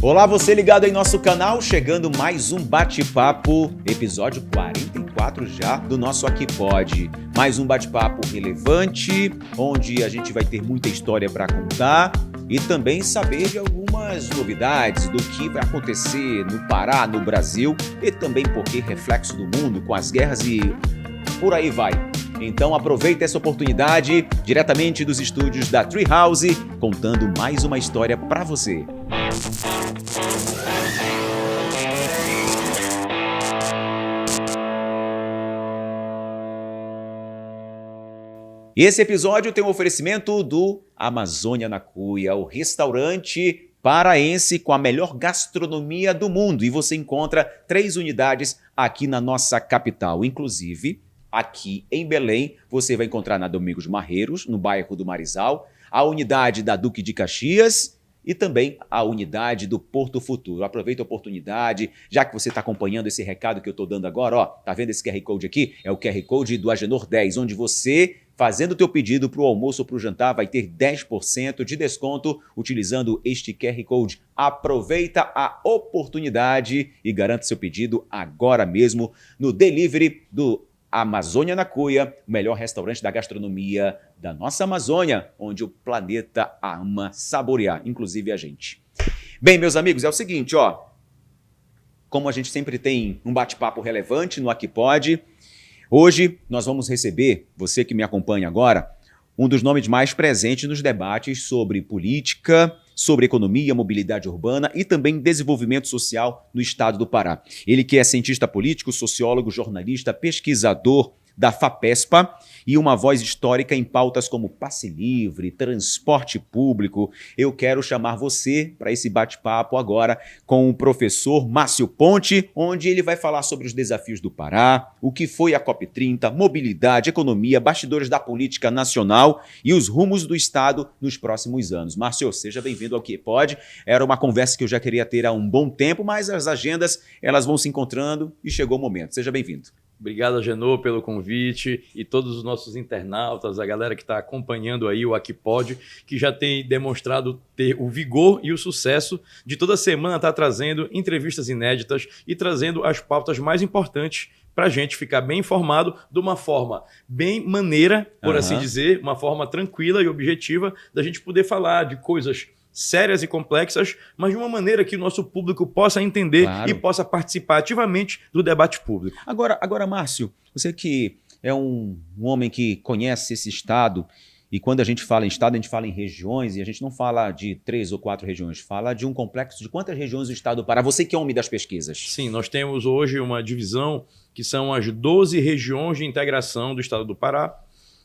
Olá, você ligado em nosso canal, chegando mais um bate-papo, episódio 44 já do nosso Aqui Pode. Mais um bate-papo relevante, onde a gente vai ter muita história para contar e também saber de algumas novidades do que vai acontecer no Pará, no Brasil e também porque reflexo do mundo com as guerras e por aí vai. Então aproveita essa oportunidade diretamente dos estúdios da Treehouse, contando mais uma história para você. Esse episódio tem um oferecimento do Amazônia na Cuia, o restaurante paraense com a melhor gastronomia do mundo. E você encontra 3 unidades aqui na nossa capital. Inclusive, aqui em Belém, você vai encontrar na Domingos Marreiros, no bairro do Marizal, a unidade da Duque de Caxias e também a unidade do Porto Futuro. Aproveita a oportunidade, já que você está acompanhando esse recado que eu estou dando agora, ó, tá vendo esse QR Code aqui? É o QR Code do Agenor 10, onde você, fazendo o teu pedido para o almoço ou para o jantar, vai ter 10% de desconto utilizando este QR Code. Aproveita a oportunidade e garanta seu pedido agora mesmo no delivery do Amazônia na Cuia, o melhor restaurante da gastronomia da nossa Amazônia, onde o planeta ama saborear, inclusive a gente. Bem, meus amigos, é o seguinte, ó, como a gente sempre tem um bate-papo relevante no Aqui Pode, hoje nós vamos receber, você que me acompanha agora, um dos nomes mais presentes nos debates sobre política, sobre economia, mobilidade urbana e também desenvolvimento social no estado do Pará. Ele que é cientista político, sociólogo, jornalista, pesquisador da FAPESPA e uma voz histórica em pautas como passe livre, transporte público. Eu quero chamar você para esse bate-papo agora com o professor Márcio Ponte, onde ele vai falar sobre os desafios do Pará, o que foi a COP30, mobilidade, economia, bastidores da política nacional e os rumos do Estado nos próximos anos. Márcio, seja bem-vindo ao Que Pode. Era uma conversa que eu já queria ter há um bom tempo, mas as agendas elas vão se encontrando e chegou o momento. Seja bem-vindo. Obrigado, Agenor, pelo convite e todos os nossos internautas, a galera que está acompanhando aí o Aqui Pode, que já tem demonstrado ter o vigor e o sucesso de toda semana estar trazendo entrevistas inéditas e trazendo as pautas mais importantes para a gente ficar bem informado de uma forma bem maneira, por assim dizer, uma forma tranquila e objetiva da gente poder falar de coisas sérias e complexas, mas de uma maneira que o nosso público possa entender e possa participar ativamente do debate público. Agora, Márcio, você que é um homem que conhece esse estado, e quando a gente fala em estado, a gente fala em regiões, e a gente não fala de 3 ou 4 regiões, fala de um complexo de quantas regiões do estado do Pará. Você que é homem das pesquisas. Sim, nós temos hoje uma divisão que são as 12 regiões de integração do estado do Pará.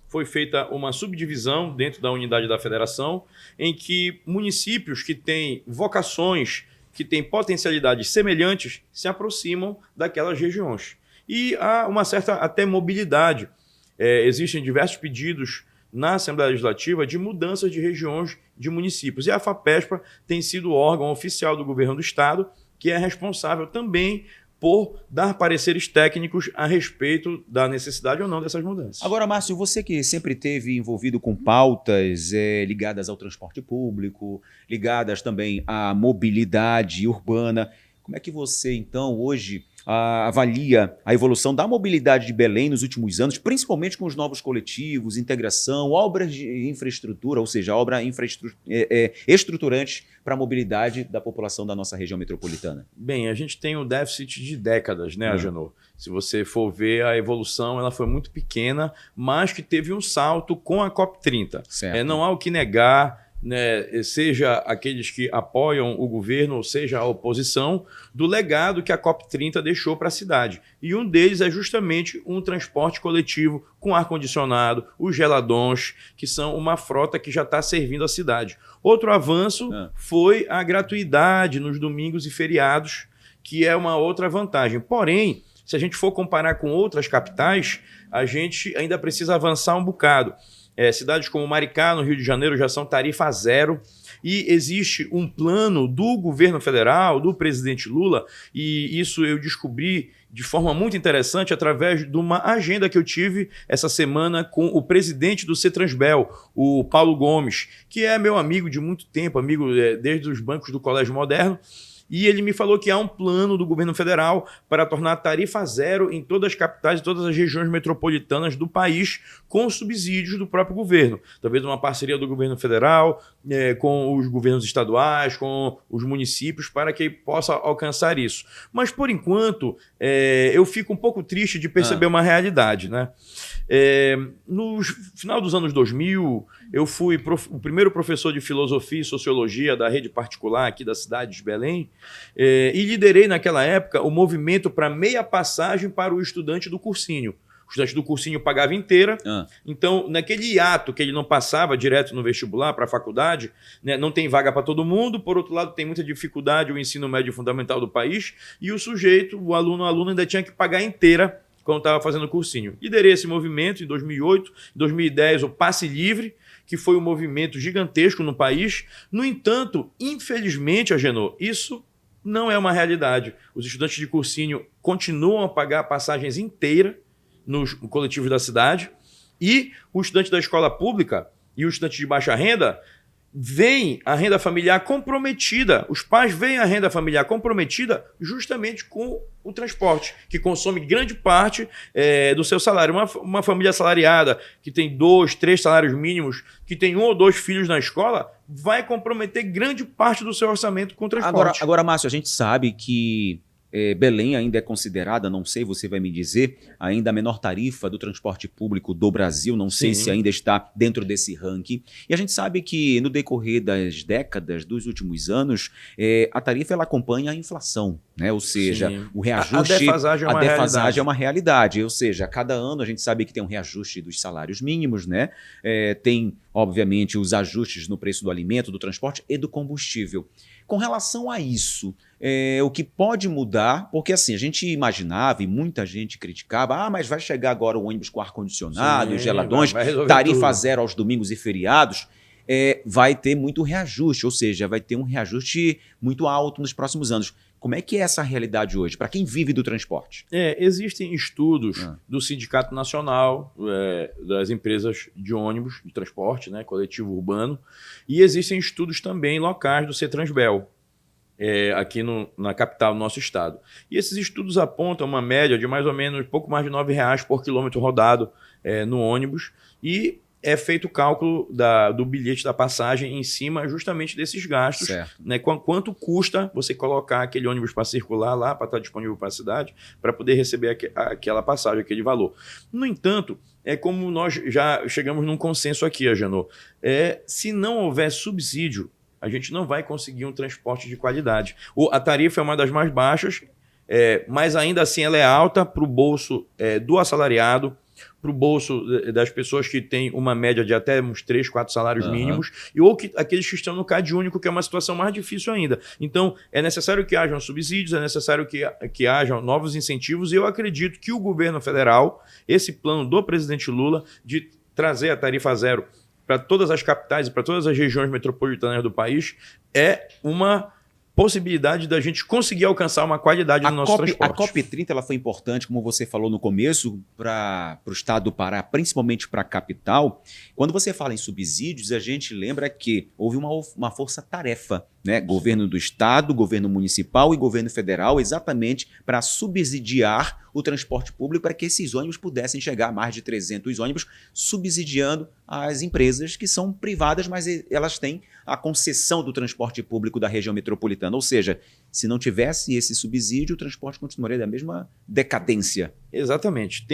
Foi feita uma subdivisão dentro da unidade da federação, em que municípios que têm vocações, que têm potencialidades semelhantes, se aproximam daquelas regiões. E há uma certa até mobilidade. Existem diversos pedidos na Assembleia Legislativa de mudanças de regiões de municípios. E a FAPESPA tem sido o órgão oficial do governo do Estado, que é responsável também por dar pareceres técnicos a respeito da necessidade ou não dessas mudanças. Agora, Márcio, você que sempre esteve envolvido com pautas ligadas ao transporte público, ligadas também à mobilidade urbana, como é que você, então, hoje avalia a evolução da mobilidade de Belém nos últimos anos, principalmente com os novos coletivos, integração, obras de infraestrutura, ou seja, estruturantes para a mobilidade da população da nossa região metropolitana? Bem, a gente tem um déficit de décadas, né, Agenor? Se você for ver, a evolução ela foi muito pequena, mas que teve um salto com a COP30. Não há o que negar, né, seja aqueles que apoiam o governo, ou seja a oposição, do legado que a COP30 deixou para a cidade. E um deles é justamente um transporte coletivo com ar-condicionado, os geladões, que são uma frota que já está servindo a cidade. Outro avanço foi a gratuidade nos domingos e feriados, que é uma outra vantagem. Porém, se a gente for comparar com outras capitais, a gente ainda precisa avançar um bocado. Cidades como Maricá, no Rio de Janeiro, já são tarifa zero E existe um plano do governo federal, do presidente Lula, e isso eu descobri de forma muito interessante através de uma agenda que eu tive essa semana com o presidente do CETRANSBEL, o Paulo Gomes, que é meu amigo de muito tempo, amigo desde os bancos do Colégio Moderno. E ele me falou que há um plano do governo federal para tornar a tarifa zero em todas as capitais e todas as regiões metropolitanas do país, com subsídios do próprio governo. Talvez uma parceria do governo federal com os governos estaduais, com os municípios, para que possa alcançar isso. Mas, por enquanto, eu fico um pouco triste de perceber uma realidade, né? No final dos anos 2000, eu fui o primeiro professor de filosofia e sociologia da rede particular aqui da cidade de Belém, e liderei naquela época o movimento para meia passagem para o estudante do cursinho. O estudante do cursinho pagava inteira, então naquele hiato que ele não passava direto no vestibular para a faculdade, né, não tem vaga para todo mundo, por outro lado tem muita dificuldade o ensino médio fundamental do país, e o sujeito, o aluno ainda tinha que pagar inteira quando estava fazendo o cursinho. Liderei esse movimento em 2008, em 2010 o Passe Livre, que foi um movimento gigantesco no país. No entanto, infelizmente, Agenor, isso não é uma realidade. Os estudantes de cursinho continuam a pagar passagens inteiras nos coletivos da cidade, e o estudante da escola pública e o estudante de baixa renda vem a renda familiar comprometida. Os pais veem a renda familiar comprometida justamente com o transporte, que consome grande parte do seu salário. Uma família assalariada que tem 2, 3 salários mínimos, que tem 1 ou 2 filhos na escola, vai comprometer grande parte do seu orçamento com o transporte. Agora, Márcio, a gente sabe que Belém ainda é considerada, não sei, você vai me dizer, ainda a menor tarifa do transporte público do Brasil, não sei se ainda está dentro desse ranking. E a gente sabe que no decorrer das décadas, dos últimos anos, a tarifa ela acompanha a inflação, né? Ou seja, o reajuste, a defasagem é uma realidade. Ou seja, cada ano a gente sabe que tem um reajuste dos salários mínimos, né? Tem, obviamente, os ajustes no preço do alimento, do transporte e do combustível. Com relação a isso, o que pode mudar, porque assim, a gente imaginava e muita gente criticava, mas vai chegar agora o ônibus com ar-condicionado, geladões, tarifa zero aos domingos e feriados, vai ter muito reajuste, ou seja, vai ter um reajuste muito alto nos próximos anos. Como é que é essa realidade hoje, para quem vive do transporte? Existem estudos do Sindicato Nacional das empresas de ônibus, de transporte, né, coletivo urbano, e existem estudos também locais do CETRANSBEL, aqui na capital do nosso estado. E esses estudos apontam uma média de mais ou menos pouco mais de R$9 por quilômetro rodado no ônibus, e é feito o cálculo do bilhete da passagem em cima justamente desses gastos, né? Quanto custa você colocar aquele ônibus para circular lá, para estar disponível para a cidade, para poder receber aquela passagem, aquele valor. No entanto, como nós já chegamos num consenso aqui, Agenor, se não houver subsídio, a gente não vai conseguir um transporte de qualidade. A tarifa é uma das mais baixas, mas ainda assim ela é alta para o bolso do assalariado, para o bolso das pessoas que têm uma média de até uns 3, 4 salários mínimos, ou aqueles que estão no CAD único, que é uma situação mais difícil ainda. Então, é necessário que hajam subsídios, é necessário que hajam novos incentivos, e eu acredito que o governo federal, esse plano do presidente Lula, de trazer a tarifa zero para todas as capitais e para todas as regiões metropolitanas do país, é uma possibilidade da gente conseguir alcançar uma qualidade no nosso transporte. A COP30 ela foi importante, como você falou no começo, para o estado do Pará, principalmente para a capital. Quando você fala em subsídios, a gente lembra que houve uma força-tarefa, né? Governo do estado, governo municipal e governo federal, exatamente para subsidiar o transporte público, para que esses ônibus pudessem chegar a mais de 300 ônibus, subsidiando as empresas que são privadas, mas elas têm a concessão do transporte público da região metropolitana. Ou seja, se não tivesse esse subsídio, o transporte continuaria da mesma decadência. Exatamente.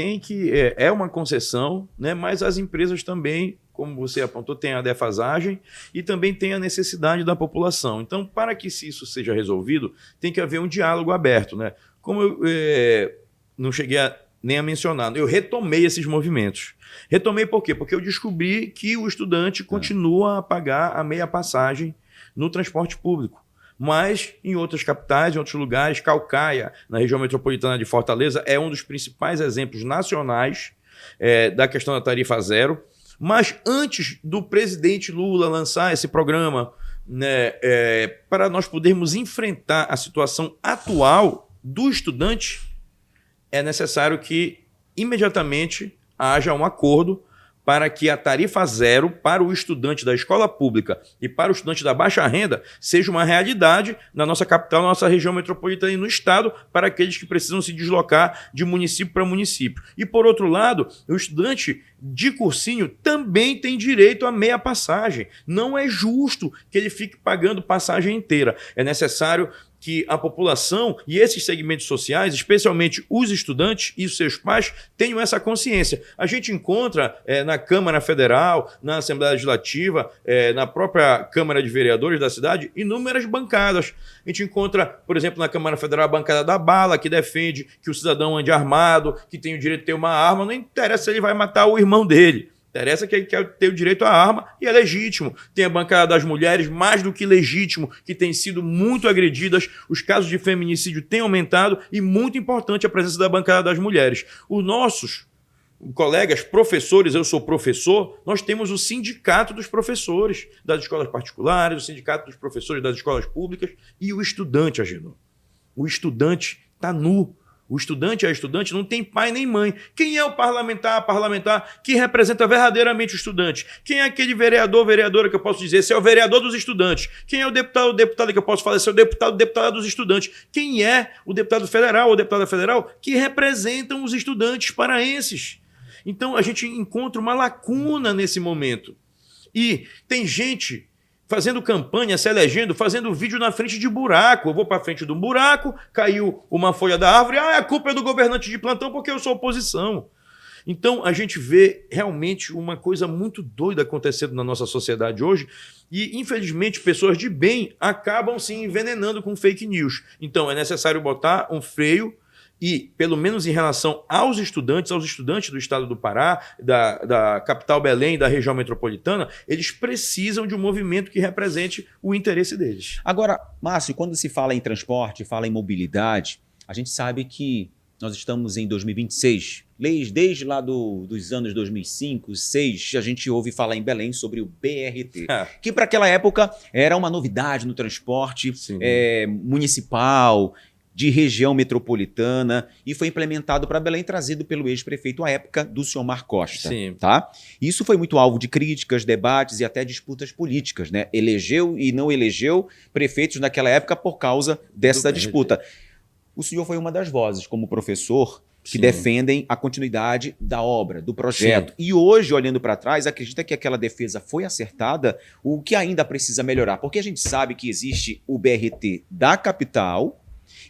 É uma concessão, né? Mas as empresas também, como você apontou, tem a defasagem e também tem a necessidade da população. Então, para que isso seja resolvido, tem que haver um diálogo aberto, né? Como eu não cheguei nem a mencionar, eu retomei esses movimentos. Retomei por quê? Porque eu descobri que o estudante continua a pagar a meia passagem no transporte público. Mas em outras capitais, em outros lugares, Caucaia, na região metropolitana de Fortaleza, é um dos principais exemplos nacionais da questão da tarifa zero. Mas antes do presidente Lula lançar esse programa né, para nós podermos enfrentar a situação atual do estudante, é necessário que imediatamente haja um acordo para que a tarifa zero para o estudante da escola pública e para o estudante da baixa renda seja uma realidade na nossa capital, na nossa região metropolitana e no estado, para aqueles que precisam se deslocar de município para município. E, por outro lado, o estudante de cursinho também tem direito a meia passagem. Não é justo que ele fique pagando passagem inteira. É necessário que a população e esses segmentos sociais, especialmente os estudantes e os seus pais, tenham essa consciência. A gente encontra na Câmara Federal, na Assembleia Legislativa, na própria Câmara de Vereadores da cidade, inúmeras bancadas. A gente encontra, por exemplo, na Câmara Federal, a bancada da bala, que defende que o cidadão ande armado, que tem o direito de ter uma arma, não interessa se ele vai matar o irmão dele. Interessa que ele quer ter o direito à arma e é legítimo. Tem a bancada das mulheres, mais do que legítimo, que tem sido muito agredidas. Os casos de feminicídio têm aumentado e muito importante a presença da bancada das mulheres. Os nossos colegas professores, eu sou professor, nós temos o sindicato dos professores das escolas particulares, o sindicato dos professores das escolas públicas e o estudante, Agenor. O estudante está nu. O estudante, a estudante, não tem pai nem mãe. Quem é o parlamentar, a parlamentar que representa verdadeiramente o estudante? Quem é aquele vereador, vereadora que eu posso dizer? Esse é o vereador dos estudantes. Quem é o deputado, deputada que eu posso falar? Esse é o deputado, deputada dos estudantes. Quem é o deputado federal ou deputada federal que representam os estudantes paraenses? Então, a gente encontra uma lacuna nesse momento. E tem gente fazendo campanha, se elegendo, fazendo vídeo na frente de buraco. Eu vou para frente de um buraco, caiu uma folha da árvore, a culpa é do governante de plantão porque eu sou oposição. Então, a gente vê realmente uma coisa muito doida acontecendo na nossa sociedade hoje e, infelizmente, pessoas de bem acabam se envenenando com fake news. Então, é necessário botar um freio e, pelo menos em relação aos estudantes do estado do Pará, da capital Belém, da região metropolitana, eles precisam de um movimento que represente o interesse deles. Agora, Márcio, quando se fala em transporte, fala em mobilidade, a gente sabe que nós estamos em 2026. Desde lá dos anos 2005, 2006, a gente ouve falar em Belém sobre o BRT, que para aquela época era uma novidade no transporte municipal, de região metropolitana, e foi implementado para Belém, trazido pelo ex-prefeito à época, do Ciomar Costa. Sim. Tá? Isso foi muito alvo de críticas, debates e até disputas políticas, né? Elegeu e não elegeu prefeitos naquela época por causa dessa disputa. O senhor foi uma das vozes, como professor, que defendem a continuidade da obra, do projeto. Sim. E hoje, olhando para trás, acredita que aquela defesa foi acertada? O que ainda precisa melhorar? Porque a gente sabe que existe o BRT da capital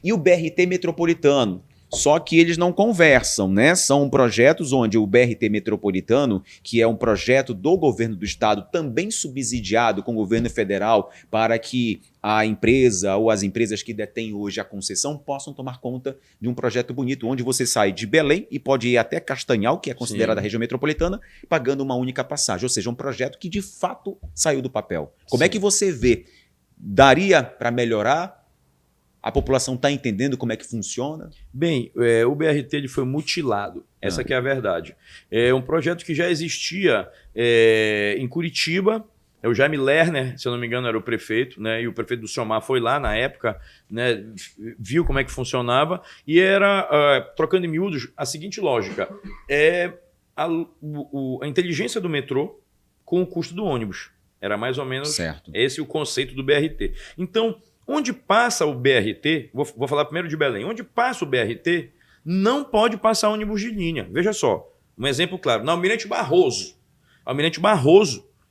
e o BRT metropolitano, só que eles não conversam, né? São projetos onde o BRT metropolitano, que é um projeto do governo do estado, também subsidiado com o governo federal, para que a empresa ou as empresas que detêm hoje a concessão possam tomar conta de um projeto bonito, onde você sai de Belém e pode ir até Castanhal, que é considerada a região metropolitana, pagando uma única passagem. Ou seja, um projeto que de fato saiu do papel. Como é que você vê? Daria para melhorar? A população está entendendo como é que funciona? Bem, o BRT ele foi mutilado. Essa que é a verdade. É um projeto que já existia em Curitiba. O Jaime Lerner, se eu não me engano, era o prefeito, né? E o prefeito do Ciomar foi lá na época, né? Viu como é que funcionava e era, trocando em miúdos, a seguinte lógica. A inteligência do metrô com o custo do ônibus. Era mais ou menos esse o conceito do BRT. Então, onde passa o BRT, vou falar primeiro de Belém, onde passa o BRT, não pode passar ônibus de linha. Veja só, um exemplo claro, na Almirante Barroso,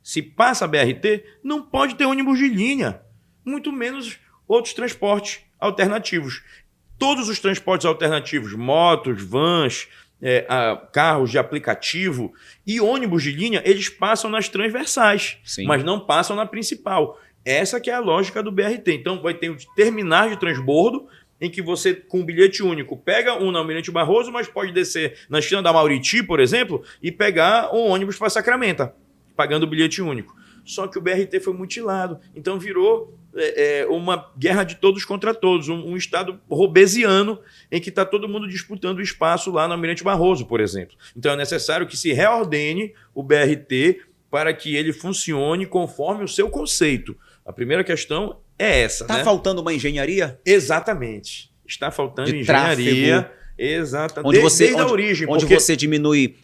se passa a BRT, não pode ter ônibus de linha, muito menos outros transportes alternativos. Todos os transportes alternativos, motos, vans, carros de aplicativo e ônibus de linha, eles passam nas transversais, mas não passam na principal. Essa que é a lógica do BRT. Então vai ter o terminal de transbordo, em que você, com um bilhete único, pega um na Almirante Barroso, mas pode descer na esquina da Mauriti, por exemplo, e pegar um ônibus para Sacramento, pagando o bilhete único. Só que o BRT foi mutilado. Então virou uma guerra de todos contra todos, um estado robesiano em que está todo mundo disputando o espaço lá no Almirante Barroso, por exemplo. Então é necessário que se reordene o BRT para que ele funcione conforme o seu conceito. A primeira questão é essa. Está faltando uma engenharia? Exatamente. Está faltando engenharia. Exatamente. Desde a origem. Onde você diminui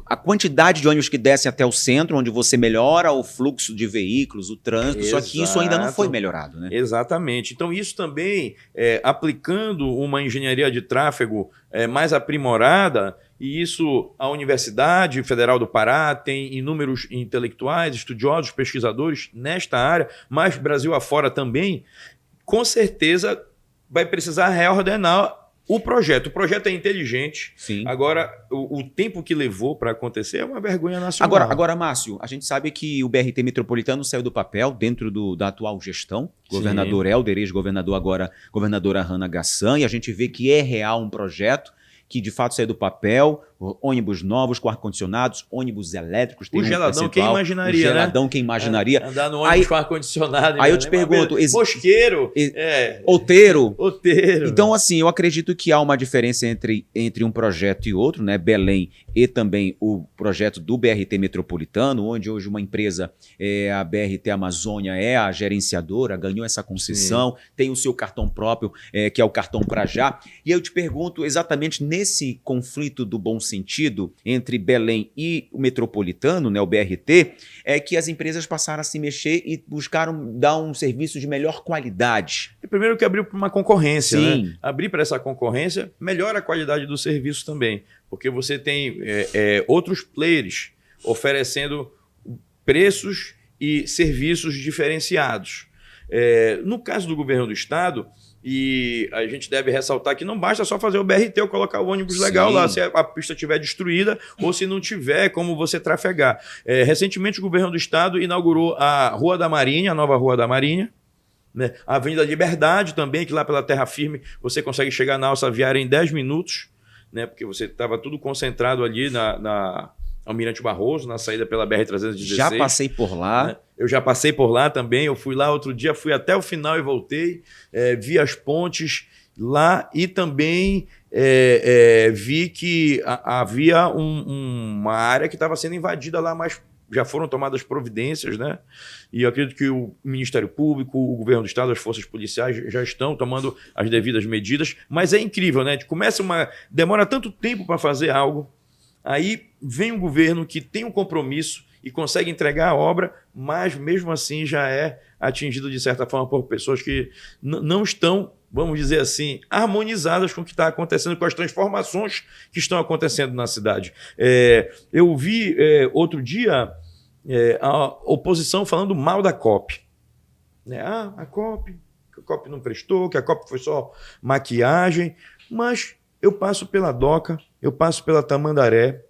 a quantidade de ônibus que descem até o centro, onde você melhora o fluxo de veículos, o trânsito, só que isso ainda não foi melhorado, né? Exatamente. Então, isso também, aplicando uma engenharia de tráfego mais aprimorada, e isso a Universidade Federal do Pará tem inúmeros intelectuais, estudiosos, pesquisadores nesta área, mas Brasil afora também, com certeza vai precisar reordenar o projeto. O projeto é inteligente. Sim. Agora, o tempo que levou para acontecer é uma vergonha nacional. Agora, Márcio, a gente sabe que o BRT metropolitano saiu do papel dentro da atual gestão. Governador Helder, ex-governador, agora governadora Hanna Gassan, e a gente vê que é real um projeto que de fato saiu do papel, ônibus novos com ar-condicionados, ônibus elétricos. O geladão, quem imaginaria, né? O geladão, quem imaginaria. Andar no ônibus com ar-condicionado. Aí eu te pergunto... Mosqueiro. Outeiro. Outeiro. Então, assim, eu acredito que há uma diferença entre um projeto e outro, né? Belém e também o projeto do BRT metropolitano, onde hoje uma empresa, a BRT Amazônia, é a gerenciadora, ganhou essa concessão, tem o seu cartão próprio, que é o cartão pra já. E eu te pergunto exatamente nesse conflito do bom sentido entre Belém e o metropolitano, né, o BRT, é que as empresas passaram a se mexer e buscaram dar um serviço de melhor qualidade. Primeiro que abriu para uma concorrência, Sim. né? Abrir para essa concorrência melhora a qualidade do serviço também, porque você tem outros players oferecendo preços e serviços diferenciados. No caso do governo do estado, e a gente deve ressaltar que não basta só fazer o BRT ou colocar o ônibus legal lá, se a pista estiver destruída ou se não tiver como você trafegar. Recentemente o governo do estado inaugurou a Rua da Marinha, a nova Rua da Marinha, né? A Avenida Liberdade também, que lá pela terra firme você consegue chegar na Alça Viária em 10 minutos, né? Porque você estava tudo concentrado ali na Almirante Barroso, na saída pela BR-316. Já passei por lá. Né? Eu já passei por lá também, eu fui lá outro dia, fui até o final e voltei, vi as pontes lá e também vi que havia uma área que estava sendo invadida lá, mas já foram tomadas providências, né? E eu acredito que o Ministério Público, o governo do estado, as forças policiais já estão tomando as devidas medidas, mas é incrível, né? Demora tanto tempo para fazer algo, aí vem um governo que tem um compromisso e consegue entregar a obra, mas mesmo assim já é atingido de certa forma por pessoas que não estão, vamos dizer assim, harmonizadas com o que está acontecendo, com as transformações que estão acontecendo na cidade. Eu vi outro dia a oposição falando mal da COP. Né? A COP não prestou, que a COP foi só maquiagem, mas eu passo pela Doca, eu passo pela Tamandaré,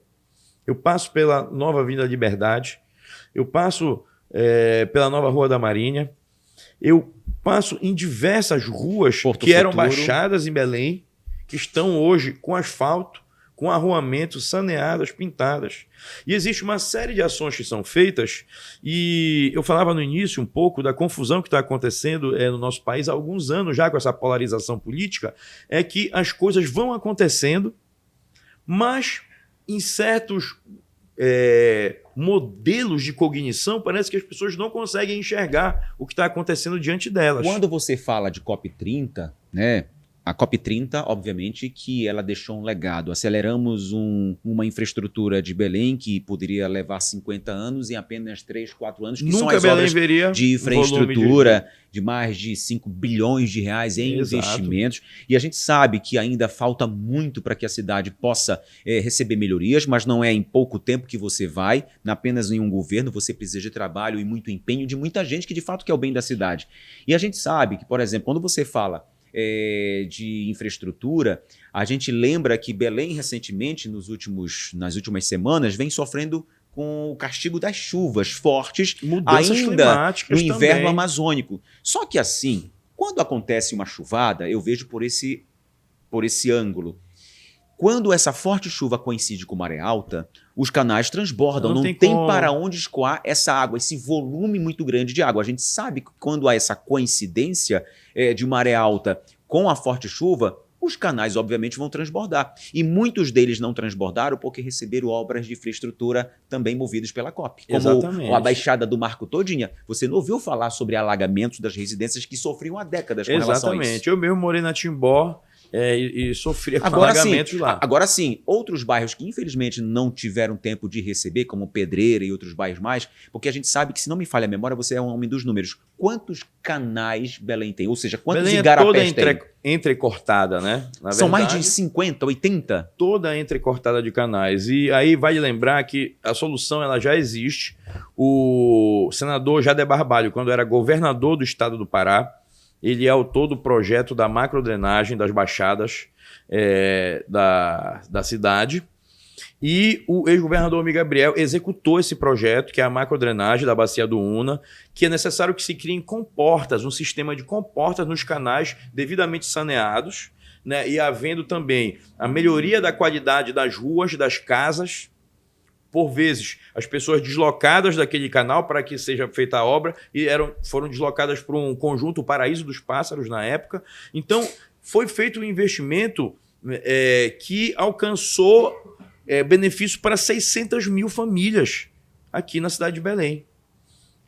eu passo pela nova Avenida Liberdade, eu passo pela nova Rua da Marinha, eu passo em diversas ruas que eram baixadas em Belém, que estão hoje com asfalto, com arruamento, saneadas, pintadas. E existe uma série de ações que são feitas, e eu falava no início um pouco da confusão que está acontecendo no nosso país há alguns anos já com essa polarização política, é que as coisas vão acontecendo, mas em certos modelos de cognição, parece que as pessoas não conseguem enxergar o que está acontecendo diante delas. Quando você fala de COP30, né? A COP30, obviamente, que ela deixou um legado. Aceleramos uma infraestrutura de Belém que poderia levar 50 anos em apenas 3, 4 anos, que Nunca são as Belém obras veria de infraestrutura de mais de 5 bilhões de reais em investimentos. E a gente sabe que ainda falta muito para que a cidade possa receber melhorias, mas não é em pouco tempo que você vai, apenas em um governo, você precisa de trabalho e muito empenho de muita gente que de fato quer o bem da cidade. E a gente sabe que, por exemplo, quando você fala de infraestrutura, a gente lembra que Belém recentemente, nas últimas semanas, vem sofrendo com o castigo das chuvas fortes, mudanças ainda climáticas no inverno também. amazônico. Só que assim, quando acontece uma chuvada, eu vejo por esse ângulo. Quando essa forte chuva coincide com maré alta, os canais transbordam, não tem para onde escoar essa água, esse volume muito grande de água. A gente sabe que quando há essa coincidência de maré alta com a forte chuva, os canais, obviamente, vão transbordar. E muitos deles não transbordaram porque receberam obras de infraestrutura também movidas pela COP. Como Exatamente. a Baixada do Marco todinha. Você não ouviu falar sobre alagamentos das residências que sofriam há décadas com relação a isso? Exatamente. Eu mesmo morei na Timbó e sofria com alagamentos lá. Agora sim, outros bairros que infelizmente não tiveram tempo de receber, como Pedreira e outros bairros mais, porque a gente sabe que, se não me falha a memória, você é um homem dos números. Quantos canais Belém tem? Ou seja, quantos Belém igarapés tem? Toda entrecortada, né? Na São verdade, mais de 50, 80? Toda entrecortada de canais. E aí vale lembrar que a solução ela já existe. O senador Jader Barbalho, quando era governador do estado do Pará, ele é autor do projeto da macrodrenagem das baixadas da cidade. E o ex-governador Miguel Gabriel executou esse projeto, que é a macrodrenagem da Bacia do Una, que é necessário que se criem comportas, um sistema de comportas nos canais devidamente saneados, né? E havendo também a melhoria da qualidade das ruas, das casas. Por vezes, as pessoas deslocadas daquele canal para que seja feita a obra e foram deslocadas para um conjunto Paraíso dos Pássaros na época. Então, foi feito um investimento que alcançou benefício para 600 mil famílias aqui na cidade de Belém.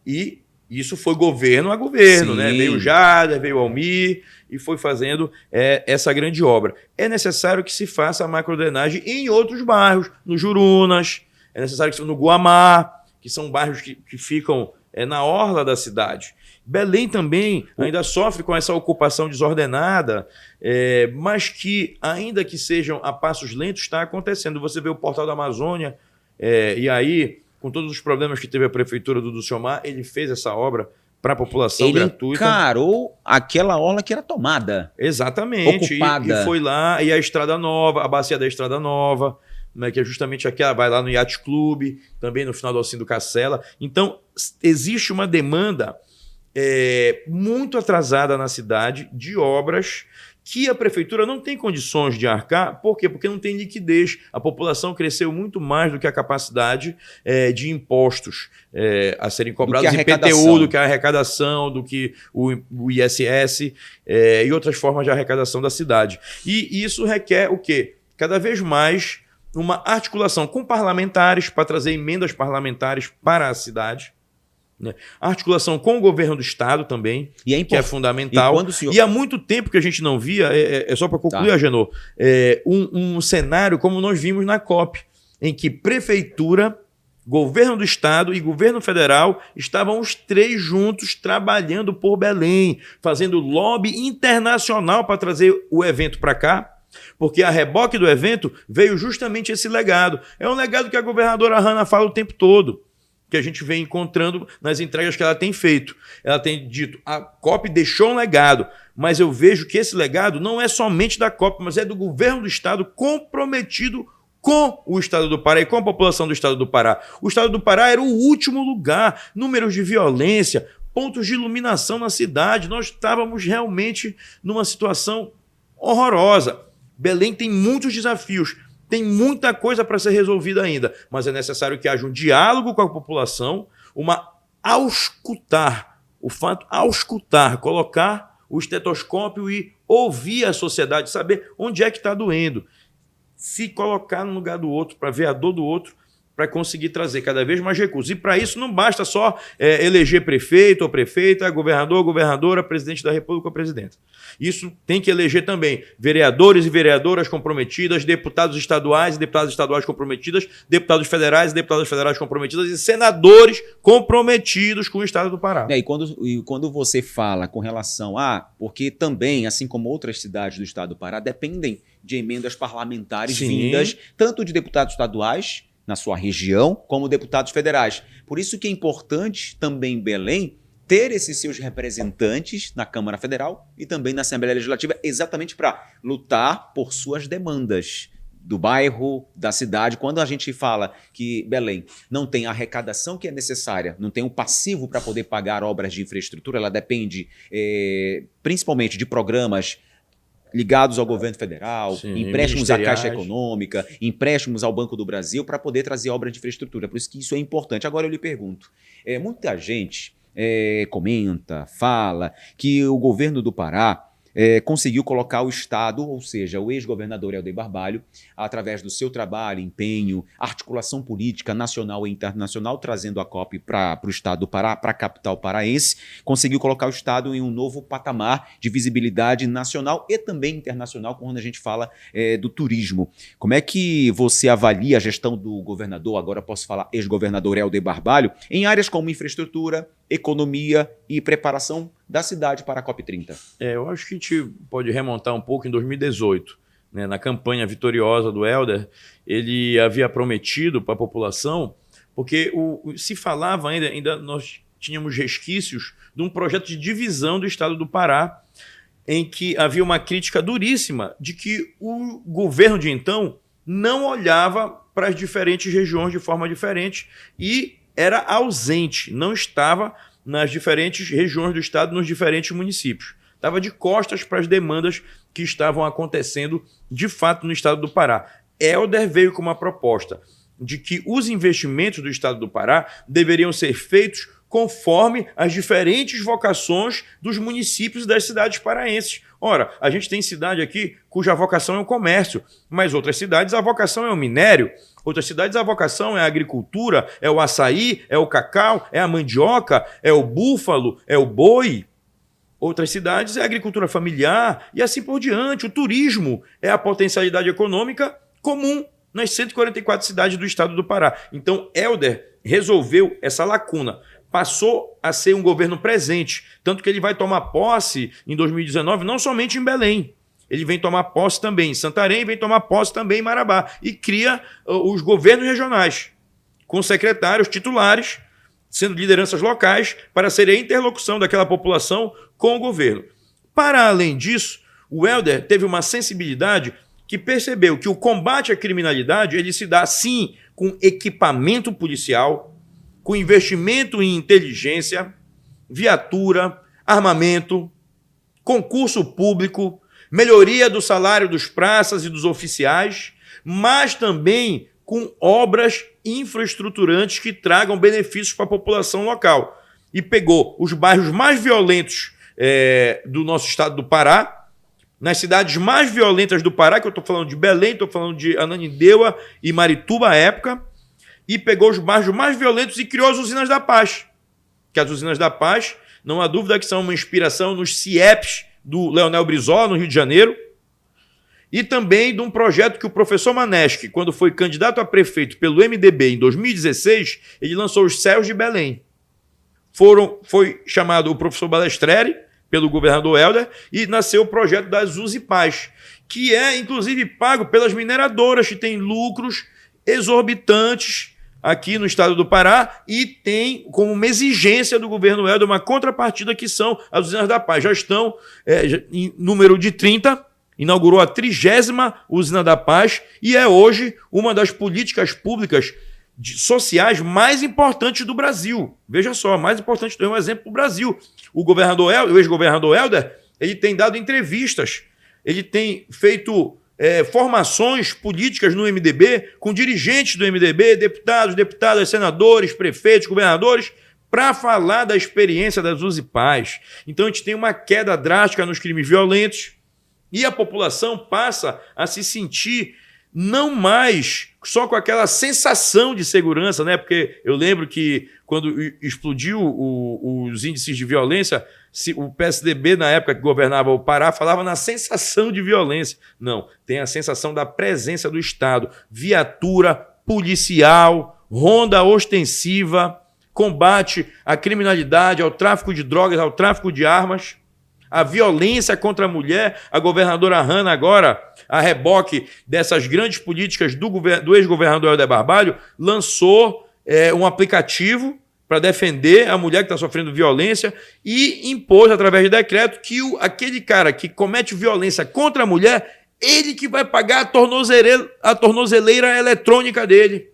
E isso foi governo a governo, né? Veio o Jader, veio o Almir e foi fazendo essa grande obra. É necessário que se faça a macrodrenagem em outros bairros, no Jurunas, é necessário que se faça no Guamá, que são bairros que ficam na orla da cidade. Belém também ainda sofre com essa ocupação desordenada, mas que, ainda que sejam a passos lentos, está acontecendo. Você vê o Portal da Amazônia, e aí, com todos os problemas que teve a prefeitura do Dulciomar, ele fez essa obra para a população gratuita. Ele encarou aquela orla que era tomada. Exatamente. Ocupada. E foi lá, e a Estrada Nova, a Bacia da Estrada Nova, né, que é justamente aquela, vai lá no Yacht Club, também no final do Alcindo Cacela. Então, existe uma demanda muito atrasada na cidade de obras que a prefeitura não tem condições de arcar. Por quê? Porque não tem liquidez. A população cresceu muito mais do que a capacidade de impostos a serem cobrados, IPTU, do que a arrecadação, do que o ISS e outras formas de arrecadação da cidade. E isso requer o quê? Cada vez mais uma articulação com parlamentares para trazer emendas parlamentares para a cidade. Articulação com o governo do estado também, que é fundamental. E há muito tempo que a gente não via, só para concluir, Agenor, um cenário como nós vimos na COP, em que prefeitura, governo do estado e governo federal estavam os três juntos trabalhando por Belém, fazendo lobby internacional para trazer o evento para cá. Porque a reboque do evento veio justamente esse legado. É um legado que a governadora Hanna fala o tempo todo, que a gente vem encontrando nas entregas que ela tem feito. Ela tem dito, a COP deixou um legado, mas eu vejo que esse legado não é somente da COP, mas é do governo do estado comprometido com o estado do Pará e com a população do estado do Pará. O estado do Pará era o último lugar, números de violência, pontos de iluminação na cidade. Nós estávamos realmente numa situação horrorosa. Belém tem muitos desafios, tem muita coisa para ser resolvida ainda, mas é necessário que haja um diálogo com a população, auscultar, colocar o estetoscópio e ouvir a sociedade, saber onde é que está doendo, se colocar no lugar do outro, para ver a dor do outro, para conseguir trazer cada vez mais recursos. E para isso não basta só eleger prefeito ou prefeita, governador ou governadora, presidente da República ou presidenta. Isso tem que eleger também vereadores e vereadoras comprometidas, deputados estaduais e deputadas estaduais comprometidas, deputados federais e deputadas federais comprometidas e senadores comprometidos com o estado do Pará. E quando você fala com relação porque também, assim como outras cidades do estado do Pará, dependem de emendas parlamentares vindas tanto de deputados estaduais na sua região, como deputados federais. Por isso que é importante também em Belém ter esses seus representantes na Câmara Federal e também na Assembleia Legislativa, exatamente para lutar por suas demandas do bairro, da cidade. Quando a gente fala que Belém não tem a arrecadação que é necessária, não tem o passivo para poder pagar obras de infraestrutura, ela depende principalmente de programas ligados ao governo federal, empréstimos à Caixa Econômica, empréstimos ao Banco do Brasil para poder trazer obras de infraestrutura. Por isso que isso é importante. Agora eu lhe pergunto, muita gente comenta, fala que o governo do Pará conseguiu colocar o Estado, ou seja, o ex-governador Helder Barbalho, através do seu trabalho, empenho, articulação política nacional e internacional, trazendo a COP para o Estado do Pará, para a capital paraense, conseguiu colocar o Estado em um novo patamar de visibilidade nacional e também internacional, quando a gente fala do turismo. Como é que você avalia a gestão do governador, agora posso falar ex-governador Helder Barbalho, em áreas como infraestrutura, economia e preparação da cidade para a COP30? Eu acho que a gente pode remontar um pouco em 2018, né, na campanha vitoriosa do Helder. Ele havia prometido para a população, porque se falava ainda nós tínhamos resquícios de um projeto de divisão do estado do Pará, em que havia uma crítica duríssima de que o governo de então não olhava para as diferentes regiões de forma diferente e era ausente, não estava nas diferentes regiões do estado, nos diferentes municípios. Estava de costas para as demandas que estavam acontecendo de fato no estado do Pará. Helder veio com uma proposta de que os investimentos do estado do Pará deveriam ser feitos conforme as diferentes vocações dos municípios e das cidades paraenses. Ora, a gente tem cidade aqui cuja vocação é o comércio, mas outras cidades a vocação é o minério, outras cidades a vocação é a agricultura, é o açaí, é o cacau, é a mandioca, é o búfalo, é o boi. Outras cidades é a agricultura familiar e assim por diante. O turismo é a potencialidade econômica comum nas 144 cidades do estado do Pará. Então, Helder resolveu essa lacuna. Passou a ser um governo presente, tanto que ele vai tomar posse em 2019, não somente em Belém. Ele vem tomar posse também em Santarém, vem tomar posse também em Marabá. E cria os governos regionais, com secretários titulares, sendo lideranças locais, para ser a interlocução daquela população com o governo. Para além disso, o Helder teve uma sensibilidade que percebeu que o combate à criminalidade ele se dá, sim, com equipamento policial, com investimento em inteligência, viatura, armamento, concurso público, melhoria do salário dos praças e dos oficiais, mas também com obras infraestruturantes que tragam benefícios para a população local. E pegou os bairros mais violentos do nosso estado do Pará, nas cidades mais violentas do Pará, que eu estou falando de Belém, estou falando de Ananindeua e Marituba à época, e pegou os bairros mais violentos e criou as Usinas da Paz. Que as Usinas da Paz, não há dúvida que são uma inspiração nos CIEPs do Leonel Brizola, no Rio de Janeiro, e também de um projeto que o professor Maneschi, quando foi candidato a prefeito pelo MDB em 2016, ele lançou os Céus de Belém. Foi chamado o professor Balestreri, pelo governador Helder, e nasceu o projeto das Usipaz, que é, inclusive, pago pelas mineradoras, que têm lucros exorbitantes aqui no estado do Pará e tem como uma exigência do governo Helder uma contrapartida que são as Usinas da Paz. Já estão em número de 30, inaugurou a 30ª Usina da Paz e é hoje uma das políticas públicas sociais mais importantes do Brasil. Veja só, mais importante, é um exemplo para o Brasil. O ex-governador Helder, ele tem dado entrevistas, ele tem feito formações políticas no MDB, com dirigentes do MDB, deputados, deputadas, senadores, prefeitos, governadores, para falar da experiência das Usipaz. Então a gente tem uma queda drástica nos crimes violentos e a população passa a se sentir não mais só com aquela sensação de segurança, né? Porque eu lembro que quando explodiu os índices de violência, o PSDB, na época que governava o Pará, falava na sensação de violência. Não, tem a sensação da presença do Estado. Viatura policial, ronda ostensiva, combate à criminalidade, ao tráfico de drogas, ao tráfico de armas, a violência contra a mulher. A governadora Hanna agora, a reboque dessas grandes políticas do ex-governador Helder Barbalho, lançou um aplicativo para defender a mulher que está sofrendo violência e impôs, através de decreto, que aquele cara que comete violência contra a mulher, ele que vai pagar a tornozeleira eletrônica dele,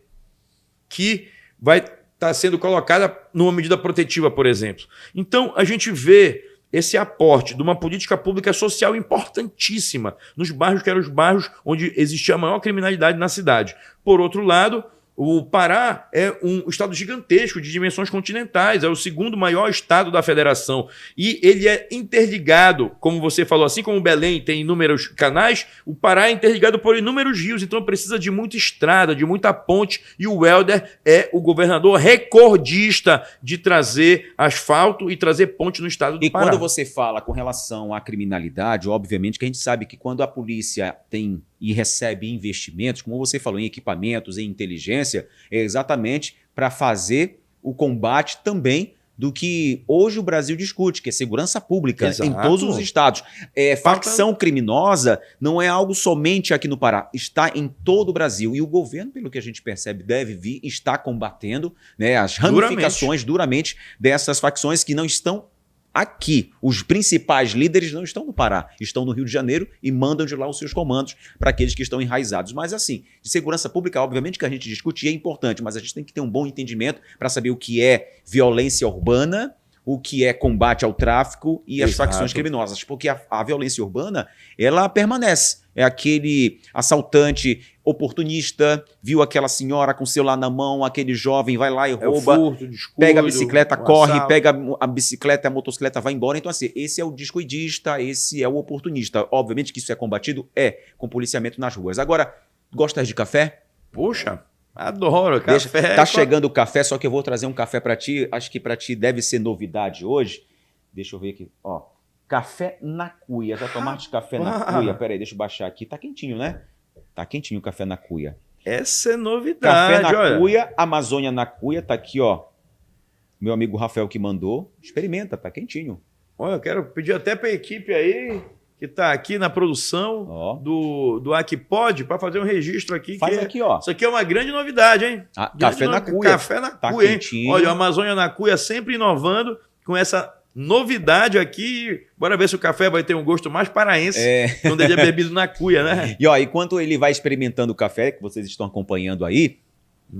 que vai estar sendo colocada numa medida protetiva, por exemplo. Então, a gente vê esse aporte de uma política pública social importantíssima nos bairros que eram os bairros onde existia a maior criminalidade na cidade. Por outro lado, O Pará é um estado gigantesco, de dimensões continentais, é o segundo maior estado da federação. E ele é interligado, como você falou, assim como Belém tem inúmeros canais, o Pará é interligado por inúmeros rios, então precisa de muita estrada, de muita ponte, e o Helder é o governador recordista de trazer asfalto e trazer ponte no estado do Pará. E quando você fala com relação à criminalidade, obviamente que a gente sabe que quando a polícia tem e recebe investimentos, como você falou, em equipamentos, em inteligência, é exatamente para fazer o combate também do que hoje o Brasil discute, que é segurança pública. Exato. Em todos os estados. Facção criminosa não é algo somente aqui no Pará, está em todo o Brasil. E o governo, pelo que a gente percebe, deve vir, está combatendo, né, as ramificações duramente dessas facções que não estão aqui. Os principais líderes não estão no Pará, estão no Rio de Janeiro e mandam de lá os seus comandos para aqueles que estão enraizados. Mas assim, de segurança pública, obviamente que a gente discute é importante, mas a gente tem que ter um bom entendimento para saber o que é violência urbana, o que é combate ao tráfico e as facções criminosas. Porque a violência urbana, ela permanece. É aquele assaltante oportunista, viu aquela senhora com o celular na mão, aquele jovem vai lá e rouba, furto, descuido, pega a bicicleta, corre, assalto. Pega a bicicleta, a motocicleta, vai embora. Então assim, esse é o descuidista, esse é o oportunista. Obviamente que isso é combatido, com policiamento nas ruas. Agora, gostas de café? Poxa, adoro café. Tá chegando o café, só que eu vou trazer um café para ti. Acho que para ti deve ser novidade hoje. Deixa eu ver aqui, ó. Café na cuia. Já tomaste café na cuia? Pera aí, deixa eu baixar aqui. Tá quentinho, né? Tá quentinho o café na cuia. Essa é novidade, café na cuia, Amazônia na cuia. Tá aqui, ó. Meu amigo Rafael que mandou. Experimenta, tá quentinho. Olha, eu quero pedir até pra equipe aí que tá aqui na produção do Aquipod para fazer um registro aqui. Faz aqui, ó. Isso aqui é uma grande novidade, hein? Café na cuia. Café na cuia, hein? Olha, a Amazônia na cuia sempre inovando com essa novidade aqui. Bora ver se o café vai ter um gosto mais paraense quando ele é bebido na cuia, né? E ó, enquanto ele vai experimentando o café, que vocês estão acompanhando aí,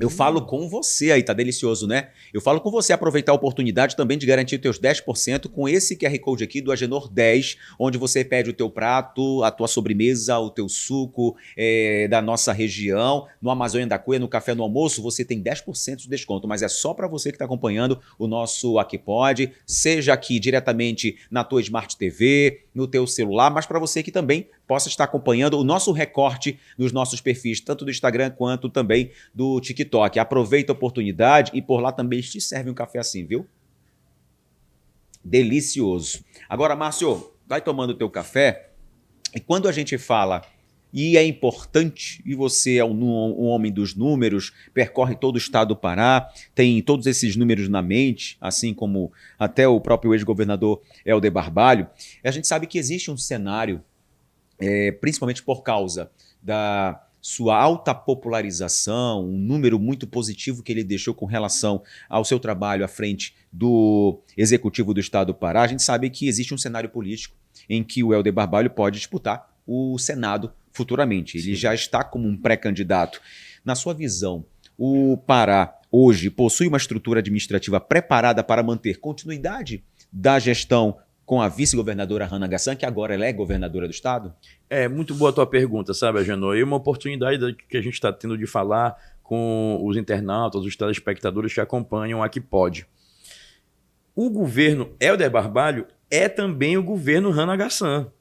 eu falo com você aí, tá delicioso, né? Eu falo com você aproveitar a oportunidade também de garantir os teus 10% com esse QR Code aqui do Agenor 10, onde você pede o teu prato, a tua sobremesa, o teu suco da nossa região. No Amazônia da Cuia, no Café no Almoço, você tem 10% de desconto, mas é só para você que está acompanhando o nosso Aquipod, seja aqui diretamente na tua Smart TV, no teu celular, mas para você que também possa estar acompanhando o nosso recorte nos nossos perfis, tanto do Instagram quanto também do TikTok. Aproveita a oportunidade e por lá também te serve um café assim, viu? Delicioso. Agora, Márcio, vai tomando o teu café e quando a gente fala, e é importante, e você é um homem dos números, percorre todo o estado do Pará, tem todos esses números na mente, assim como até o próprio ex-governador Helder Barbalho, a gente sabe que existe um cenário principalmente por causa da sua alta popularização, um número muito positivo que ele deixou com relação ao seu trabalho à frente do Executivo do Estado do Pará, a gente sabe que existe um cenário político em que o Helder Barbalho pode disputar o Senado futuramente. Ele já está como um pré-candidato. Na sua visão, o Pará hoje possui uma estrutura administrativa preparada para manter continuidade da gestão com a vice-governadora Hannah Gassan, que agora ela é governadora do estado? É muito boa a tua pergunta, sabe, Agenor? E uma oportunidade que a gente está tendo de falar com os internautas, os telespectadores que acompanham aqui pode. O governo Helder Barbalho é também o governo Hannah Gassan.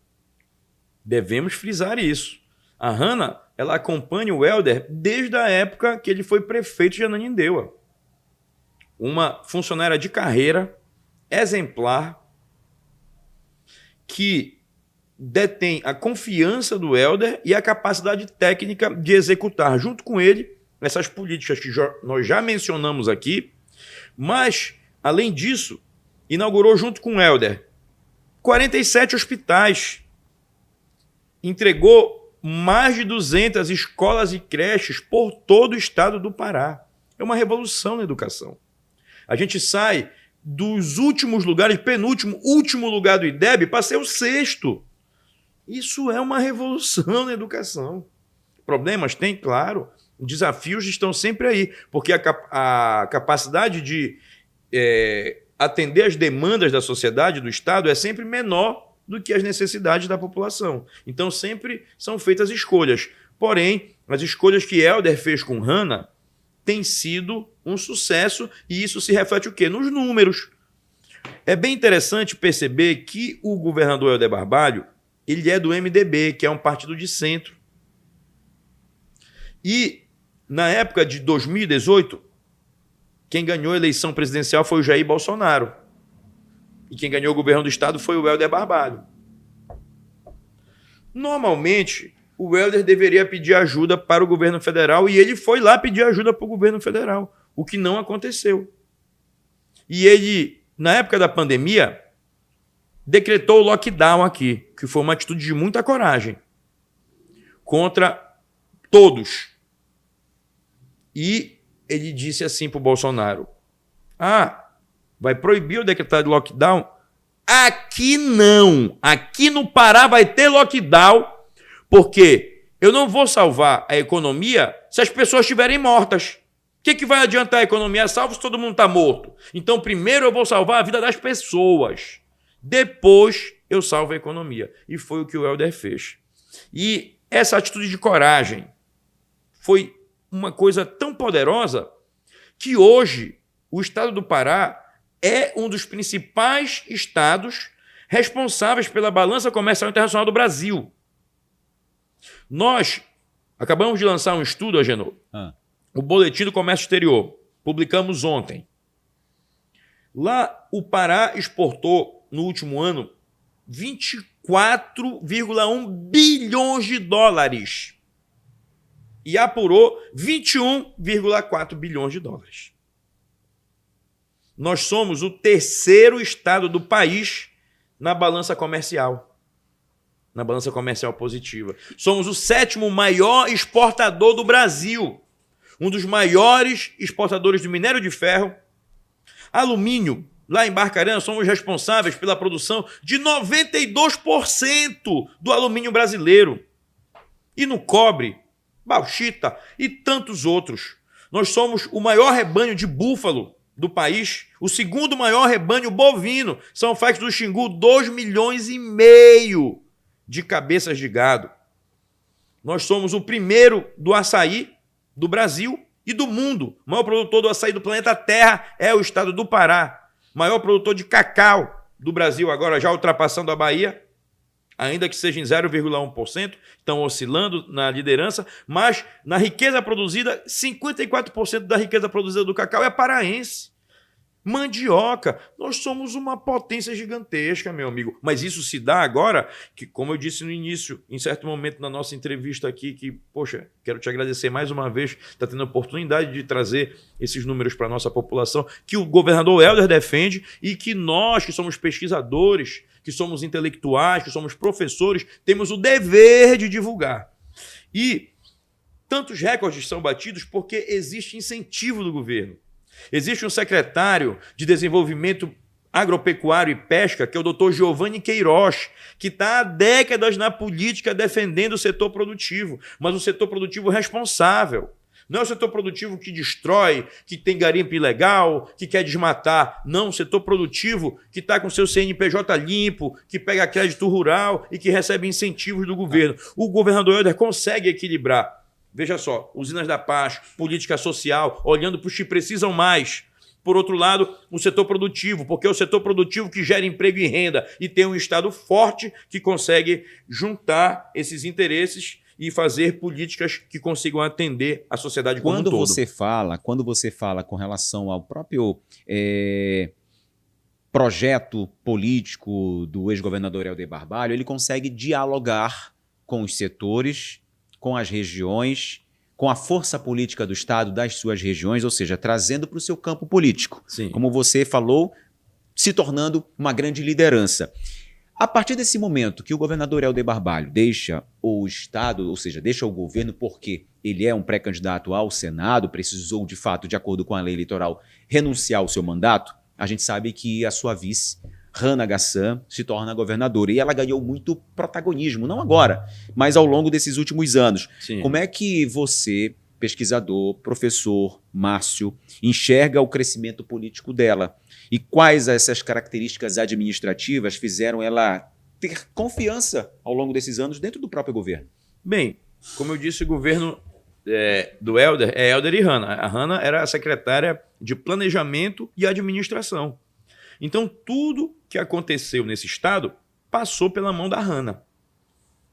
Devemos frisar isso. A Hannah, ela acompanha o Helder desde a época que ele foi prefeito de Ananindeua. Uma funcionária de carreira, exemplar, que detém a confiança do Helder e a capacidade técnica de executar, junto com ele, essas políticas que nós já mencionamos aqui, mas, além disso, inaugurou junto com o Helder 47 hospitais, entregou mais de 200 escolas e creches por todo o estado do Pará. É uma revolução na educação. A gente sai dos últimos lugares, último lugar do IDEB, para ser o 6º. Isso é uma revolução na educação. Problemas tem, claro. Desafios estão sempre aí, porque a capacidade de atender as demandas da sociedade, do Estado, é sempre menor do que as necessidades da população. Então, sempre são feitas escolhas. Porém, as escolhas que Helder fez com Hannah tem sido um sucesso e isso se reflete o quê? Nos números. É bem interessante perceber que o governador Helder Barbalho, ele é do MDB, que é um partido de centro. E na época de 2018, quem ganhou a eleição presidencial foi o Jair Bolsonaro. E quem ganhou o governo do estado foi o Helder Barbalho. Normalmente, o Helder deveria pedir ajuda para o governo federal e ele foi lá pedir ajuda para o governo federal, o que não aconteceu. E ele, na época da pandemia, decretou o lockdown aqui, que foi uma atitude de muita coragem contra todos. E ele disse assim para o Bolsonaro: vai proibir o decretado de lockdown? Aqui não. Aqui no Pará vai ter lockdown, porque eu não vou salvar a economia se as pessoas estiverem mortas. O que vai adiantar a economia salvo se todo mundo está morto? Então, primeiro eu vou salvar a vida das pessoas. Depois eu salvo a economia. E foi o que o Helder fez. E essa atitude de coragem foi uma coisa tão poderosa que hoje o estado do Pará é um dos principais estados responsáveis pela balança comercial internacional do Brasil. Nós acabamos de lançar um estudo, Agenor, o Boletim do Comércio Exterior, publicamos ontem. Lá o Pará exportou no último ano 24,1 bilhões de dólares e apurou 21,4 bilhões de dólares. Nós somos o terceiro estado do país na balança comercial positiva. Somos o sétimo maior exportador do Brasil, um dos maiores exportadores de minério de ferro, alumínio. Lá em Barcarena somos responsáveis pela produção de 92% do alumínio brasileiro. E no cobre, bauxita e tantos outros. Nós somos o maior rebanho de búfalo do país, o segundo maior rebanho bovino. São feitos do Xingu 2,5 milhões de cabeças de gado. Nós somos o primeiro do açaí do Brasil e do mundo. O maior produtor do açaí do planeta Terra é o estado do Pará. Maior produtor de cacau do Brasil, agora já ultrapassando a Bahia, ainda que seja em 0,1%, estão oscilando na liderança, mas na riqueza produzida, 54% da riqueza produzida do cacau é paraense. Mandioca, nós somos uma potência gigantesca, meu amigo. Mas isso se dá agora, que como eu disse no início, em certo momento na nossa entrevista aqui, que, poxa, quero te agradecer mais uma vez, está tendo a oportunidade de trazer esses números para a nossa população, que o governador Helder defende e que nós, que somos pesquisadores, que somos intelectuais, que somos professores, temos o dever de divulgar. E tantos recordes são batidos porque existe incentivo do governo. Existe um secretário de Desenvolvimento Agropecuário e Pesca, que é o Dr. Giovanni Queiroz, que está há décadas na política defendendo o setor produtivo, mas o setor produtivo responsável. Não é o setor produtivo que destrói, que tem garimpo ilegal, que quer desmatar. Não, o setor produtivo que está com seu CNPJ limpo, que pega crédito rural e que recebe incentivos do governo. O governador Helder consegue equilibrar. Veja só, usinas da paz, política social, olhando para os que precisam mais. Por outro lado, o setor produtivo, porque é o setor produtivo que gera emprego e renda e tem um Estado forte que consegue juntar esses interesses e fazer políticas que consigam atender a sociedade como um todo. Quando você fala com relação ao próprio projeto político do ex-governador Helder Barbalho, ele consegue dialogar com os setores, com as regiões, com a força política do Estado das suas regiões, ou seja, trazendo para o seu campo político. Sim. Como você falou, se tornando uma grande liderança. A partir desse momento que o governador Helder Barbalho deixa o Estado, ou seja, deixa o governo porque ele é um pré-candidato ao Senado, precisou, de fato, de acordo com a lei eleitoral, renunciar ao seu mandato, a gente sabe que a sua vice, Rana Gassan, se torna governadora. E ela ganhou muito protagonismo, não agora, mas ao longo desses últimos anos. Sim. Como é que você, pesquisador, professor, Márcio, enxerga o crescimento político dela? E quais essas características administrativas fizeram ela ter confiança ao longo desses anos dentro do próprio governo? Bem, como eu disse, o governo do Helder é Helder e Hanna. A Hanna era a secretária de Planejamento e Administração. Então, tudo que aconteceu nesse estado passou pela mão da Hanna.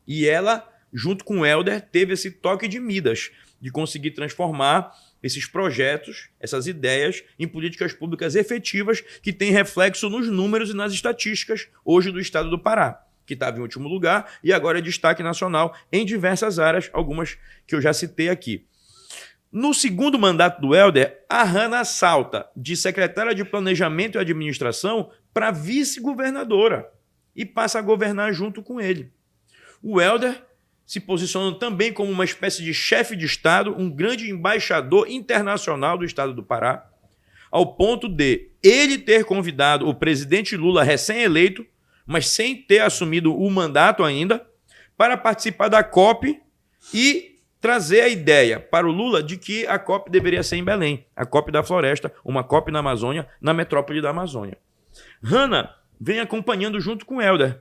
E ela, junto com o Helder, teve esse toque de Midas, de conseguir transformar esses projetos, essas ideias, em políticas públicas efetivas que têm reflexo nos números e nas estatísticas hoje do estado do Pará, que estava em último lugar e agora é destaque nacional em diversas áreas, algumas que eu já citei aqui. No segundo mandato do Helder, a Hanna salta de secretária de Planejamento e Administração para vice-governadora e passa a governar junto com ele. O Helder se posicionando também como uma espécie de chefe de Estado, um grande embaixador internacional do estado do Pará, ao ponto de ele ter convidado o presidente Lula, recém-eleito, mas sem ter assumido o mandato ainda, para participar da COP e trazer a ideia para o Lula de que a COP deveria ser em Belém, a COP da Floresta, uma COP na Amazônia, na metrópole da Amazônia. Hanna vem acompanhando junto com Helder.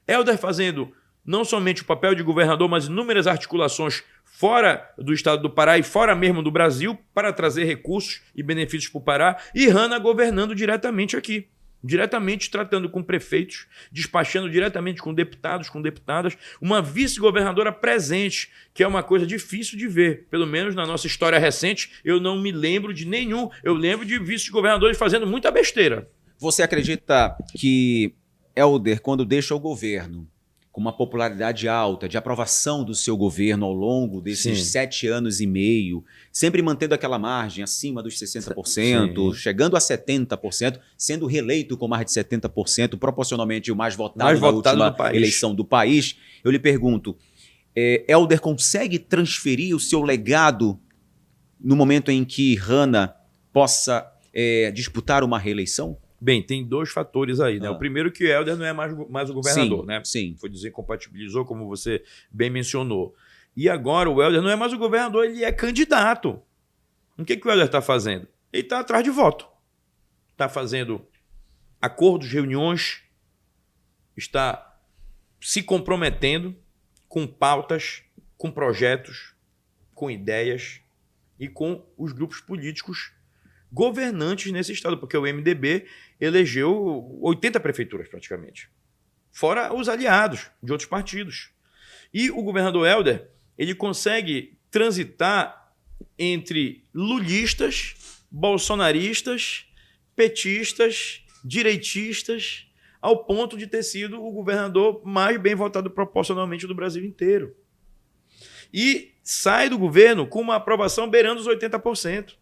Helder fazendo não somente o papel de governador, mas inúmeras articulações fora do estado do Pará e fora mesmo do Brasil para trazer recursos e benefícios para o Pará, e Hanna governando diretamente aqui, diretamente tratando com prefeitos, despachando diretamente com deputados, com deputadas, uma vice-governadora presente, que é uma coisa difícil de ver, pelo menos na nossa história recente, eu não me lembro de nenhum, eu lembro de vice-governadores fazendo muita besteira. Você acredita que Helder, quando deixa o governo, com uma popularidade alta, de aprovação do seu governo ao longo desses 7 anos e meio, sempre mantendo aquela margem acima dos 60%, chegando a 70%, sendo reeleito com mais de 70%, proporcionalmente o mais votado na última eleição do país. Eu lhe pergunto, Helder consegue transferir o seu legado no momento em que Hanna possa disputar uma reeleição? Bem, tem 2 fatores aí, né? O primeiro que o Helder não é mais o governador, sim, né? Sim. Foi desincompatibilizou, como você bem mencionou. E agora o Helder não é mais o governador, ele é candidato. O que o Helder está fazendo? Ele está atrás de voto. Está fazendo acordos, reuniões, está se comprometendo com pautas, com projetos, com ideias e com os grupos políticos governantes nesse estado, porque o MDB elegeu 80 prefeituras praticamente, fora os aliados de outros partidos. E o governador Helder, ele consegue transitar entre lulistas, bolsonaristas, petistas, direitistas, ao ponto de ter sido o governador mais bem votado proporcionalmente do Brasil inteiro. E sai do governo com uma aprovação beirando os 80%.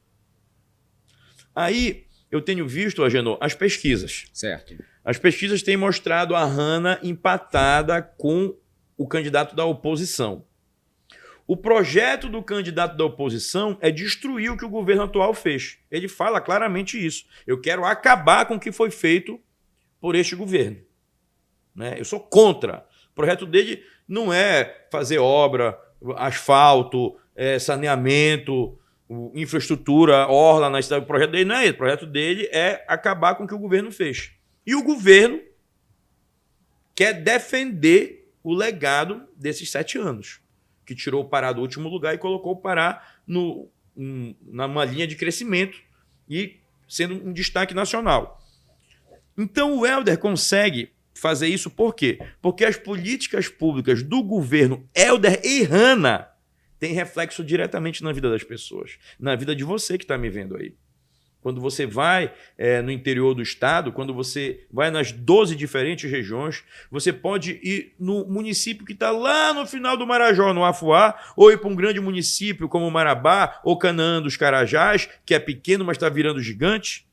Aí eu tenho visto, Agenor, as pesquisas. Certo. As pesquisas têm mostrado a Hanna empatada com o candidato da oposição. O projeto do candidato da oposição é destruir o que o governo atual fez. Ele fala claramente isso. Eu quero acabar com o que foi feito por este governo. Né? Eu sou contra. O projeto dele não é fazer obra, asfalto, saneamento, infraestrutura, orla na cidade. O projeto dele não é esse. O projeto dele é acabar com o que o governo fez. E o governo quer defender o legado desses 7 anos, que tirou o Pará do último lugar e colocou o Pará numa linha de crescimento e sendo um destaque nacional. Então o Helder consegue fazer isso por quê? Porque as políticas públicas do governo Helder e Hanna têm reflexo diretamente na vida das pessoas, na vida de você que está me vendo aí. Quando você vai no interior do estado, quando você vai nas 12 diferentes regiões, você pode ir no município que está lá no final do Marajó, no Afuá, ou ir para um grande município como Marabá ou Canaã dos Carajás, que é pequeno, mas está virando gigante,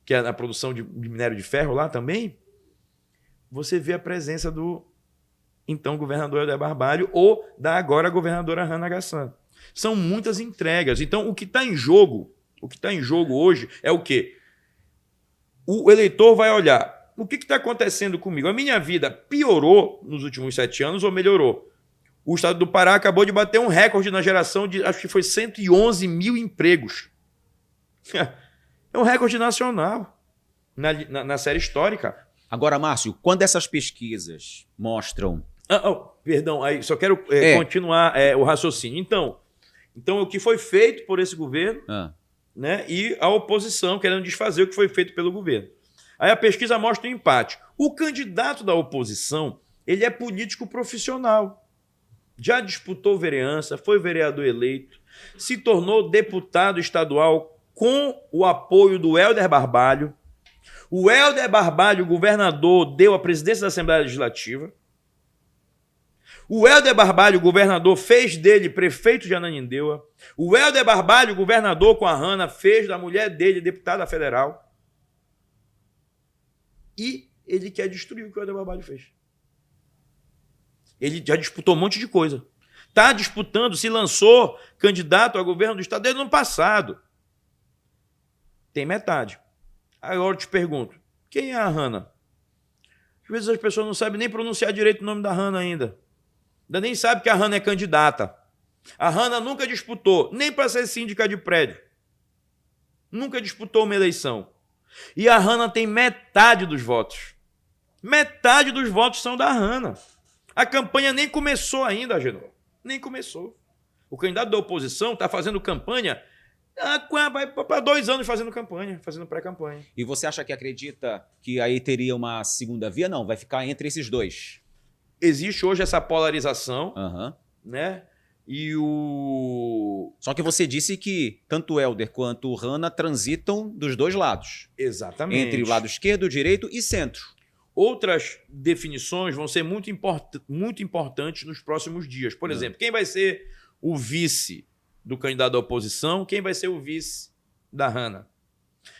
que é na produção de minério de ferro lá também. Você vê a presença do então governador Helder Barbalho ou da agora governadora Hanna Gassan. São muitas entregas. Então, o que está em jogo hoje é o quê? O eleitor vai olhar, o que está acontecendo comigo? A minha vida piorou nos últimos 7 anos ou melhorou? O estado do Pará acabou de bater um recorde na geração de, acho que foi 111 mil empregos. É um recorde nacional na série histórica. Agora, Márcio, quando essas pesquisas mostram... Perdão, aí só quero continuar o raciocínio. Então, Então, o que foi feito por esse governo, né, e a oposição querendo desfazer o que foi feito pelo governo. Aí a pesquisa mostra um empate. O candidato da oposição, ele é político profissional. Já disputou vereança, foi vereador eleito, se tornou deputado estadual com o apoio do Helder Barbalho. O Helder Barbalho, governador, deu a presidência da Assembleia Legislativa. O Helder Barbalho, governador, fez dele prefeito de Ananindeua. O Helder Barbalho, governador com a Hanna, fez da mulher dele deputada federal. E ele quer destruir o que o Helder Barbalho fez. Ele já disputou um monte de coisa. Está disputando, se lançou candidato a governo do estado desde o ano passado. Tem metade. Agora eu te pergunto, quem é a Hanna? Às vezes as pessoas não sabem nem pronunciar direito o nome da Hanna ainda. Ainda nem sabe que a Hanna é candidata. A Hanna nunca disputou, nem para ser síndica de prédio. Nunca disputou uma eleição. E a Hanna tem metade dos votos. Metade dos votos são da Hanna. A campanha nem começou ainda, Agenor. Nem começou. O candidato da oposição está fazendo campanha, vai para 2 anos fazendo campanha, fazendo pré-campanha. E você acha que acredita que aí teria uma segunda via? Não, vai ficar entre esses dois. Existe hoje essa polarização, né? Só que você disse que tanto o Helder quanto o Hanna transitam dos dois lados. Exatamente. Entre o lado esquerdo, direito e centro. Outras definições vão ser muito importantes nos próximos dias. Por exemplo, quem vai ser o vice do candidato da oposição? Quem vai ser o vice da Hanna?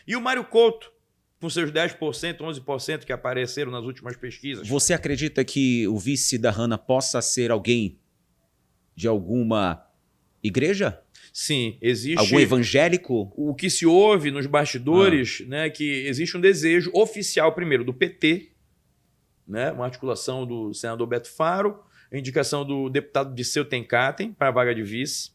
E o Mário Couto, com seus 10%, 11% que apareceram nas últimas pesquisas. Você acredita que o vice da Hanna possa ser alguém de alguma igreja? Sim, existe... Algum evangélico? O que se ouve nos bastidores, né, que existe um desejo oficial, primeiro, do PT, né, uma articulação do senador Beto Faro, a indicação do deputado Disseu Tenkaten para a vaga de vice,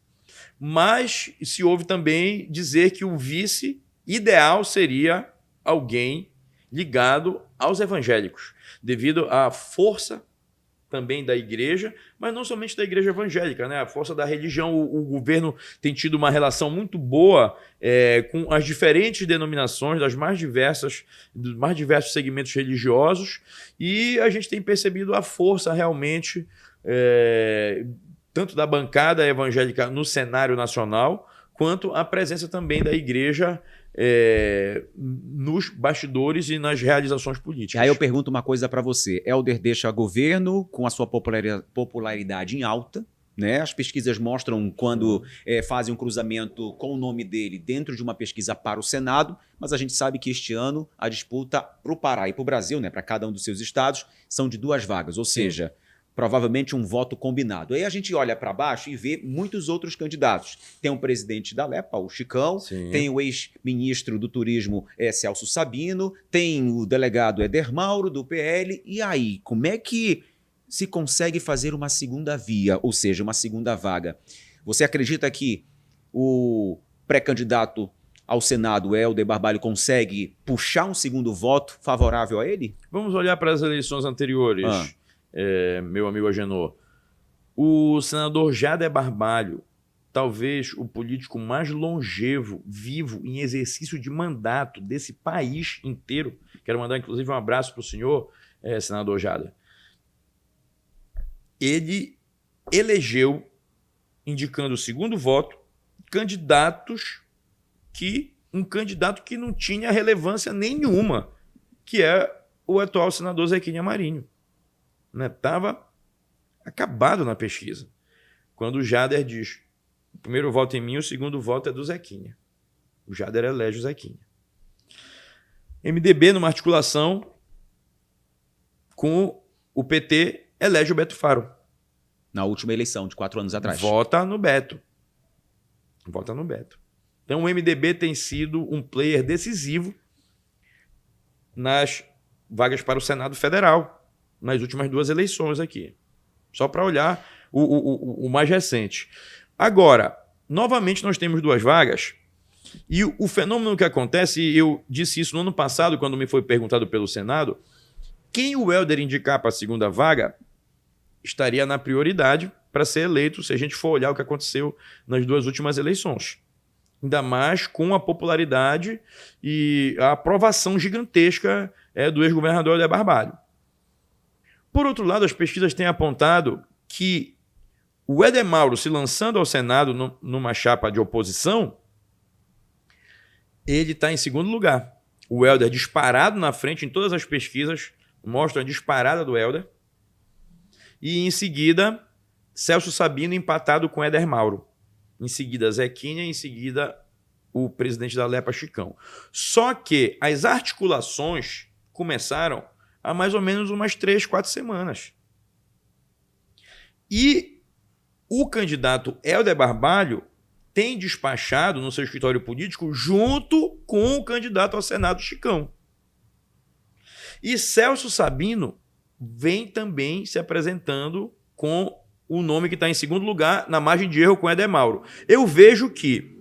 mas se ouve também dizer que o vice ideal seria alguém ligado aos evangélicos, devido à força também da igreja, mas não somente da igreja evangélica, né? A força da religião. O governo tem tido uma relação muito boa com as diferentes denominações dos mais diversos segmentos religiosos, e a gente tem percebido a força realmente tanto da bancada evangélica no cenário nacional, quanto a presença também da igreja nos bastidores e nas realizações políticas. Aí eu pergunto uma coisa para você. Helder deixa governo com a sua popularidade em alta, né? As pesquisas mostram quando fazem um cruzamento com o nome dele dentro de uma pesquisa para o Senado, mas a gente sabe que este ano a disputa para o Pará e para o Brasil, né, para cada um dos seus estados, são de 2 vagas, ou seja, provavelmente um voto combinado. Aí a gente olha para baixo e vê muitos outros candidatos. Tem o presidente da Lepa, o Chicão, tem o ex-ministro do Turismo, Celso Sabino, tem o delegado Éder Mauro, do PL. E aí, como é que se consegue fazer uma segunda via, ou seja, uma segunda vaga? Você acredita que o pré-candidato ao Senado, Helder Barbalho, consegue puxar um segundo voto favorável a ele? Vamos olhar para as eleições anteriores. Meu amigo Agenor, o senador Jader Barbalho, talvez o político mais longevo, vivo, em exercício de mandato desse país inteiro. Quero mandar, inclusive, um abraço para o senhor, senador Jader. Ele elegeu, indicando o segundo voto, um candidato que não tinha relevância nenhuma, que é o atual senador Zequinha Marinho. Estava acabado na pesquisa. Quando o Jader diz, o primeiro voto em mim, o segundo voto é do Zequinha. O Jader elege o Zequinha. MDB, numa articulação com o PT, elege o Beto Faro. Na última eleição, de 4 anos atrás. Vota no Beto. Então o MDB tem sido um player decisivo nas vagas para o Senado Federal, nas últimas 2 eleições aqui. Só para olhar o mais recente. Agora, novamente nós temos 2 vagas, e o fenômeno que acontece, e eu disse isso no ano passado, quando me foi perguntado pelo Senado, quem o Helder indicar para a segunda vaga estaria na prioridade para ser eleito, se a gente for olhar o que aconteceu nas 2 últimas eleições. Ainda mais com a popularidade e a aprovação gigantesca do ex-governador Helder Barbalho. Por outro lado, as pesquisas têm apontado que o Éder Mauro, se lançando ao Senado numa chapa de oposição, ele está em segundo lugar. O Helder disparado na frente em todas as pesquisas, mostram a disparada do Helder. E em seguida, Celso Sabino empatado com Éder Mauro. Em seguida, Zequinha, em seguida, o presidente da Lepa, Chicão. Só que as articulações começaram há mais ou menos umas 3, 4 semanas. E o candidato Helder Barbalho tem despachado no seu escritório político junto com o candidato ao Senado, Chicão. E Celso Sabino vem também se apresentando com o nome que está em segundo lugar, na margem de erro, com Éder Mauro. Eu vejo que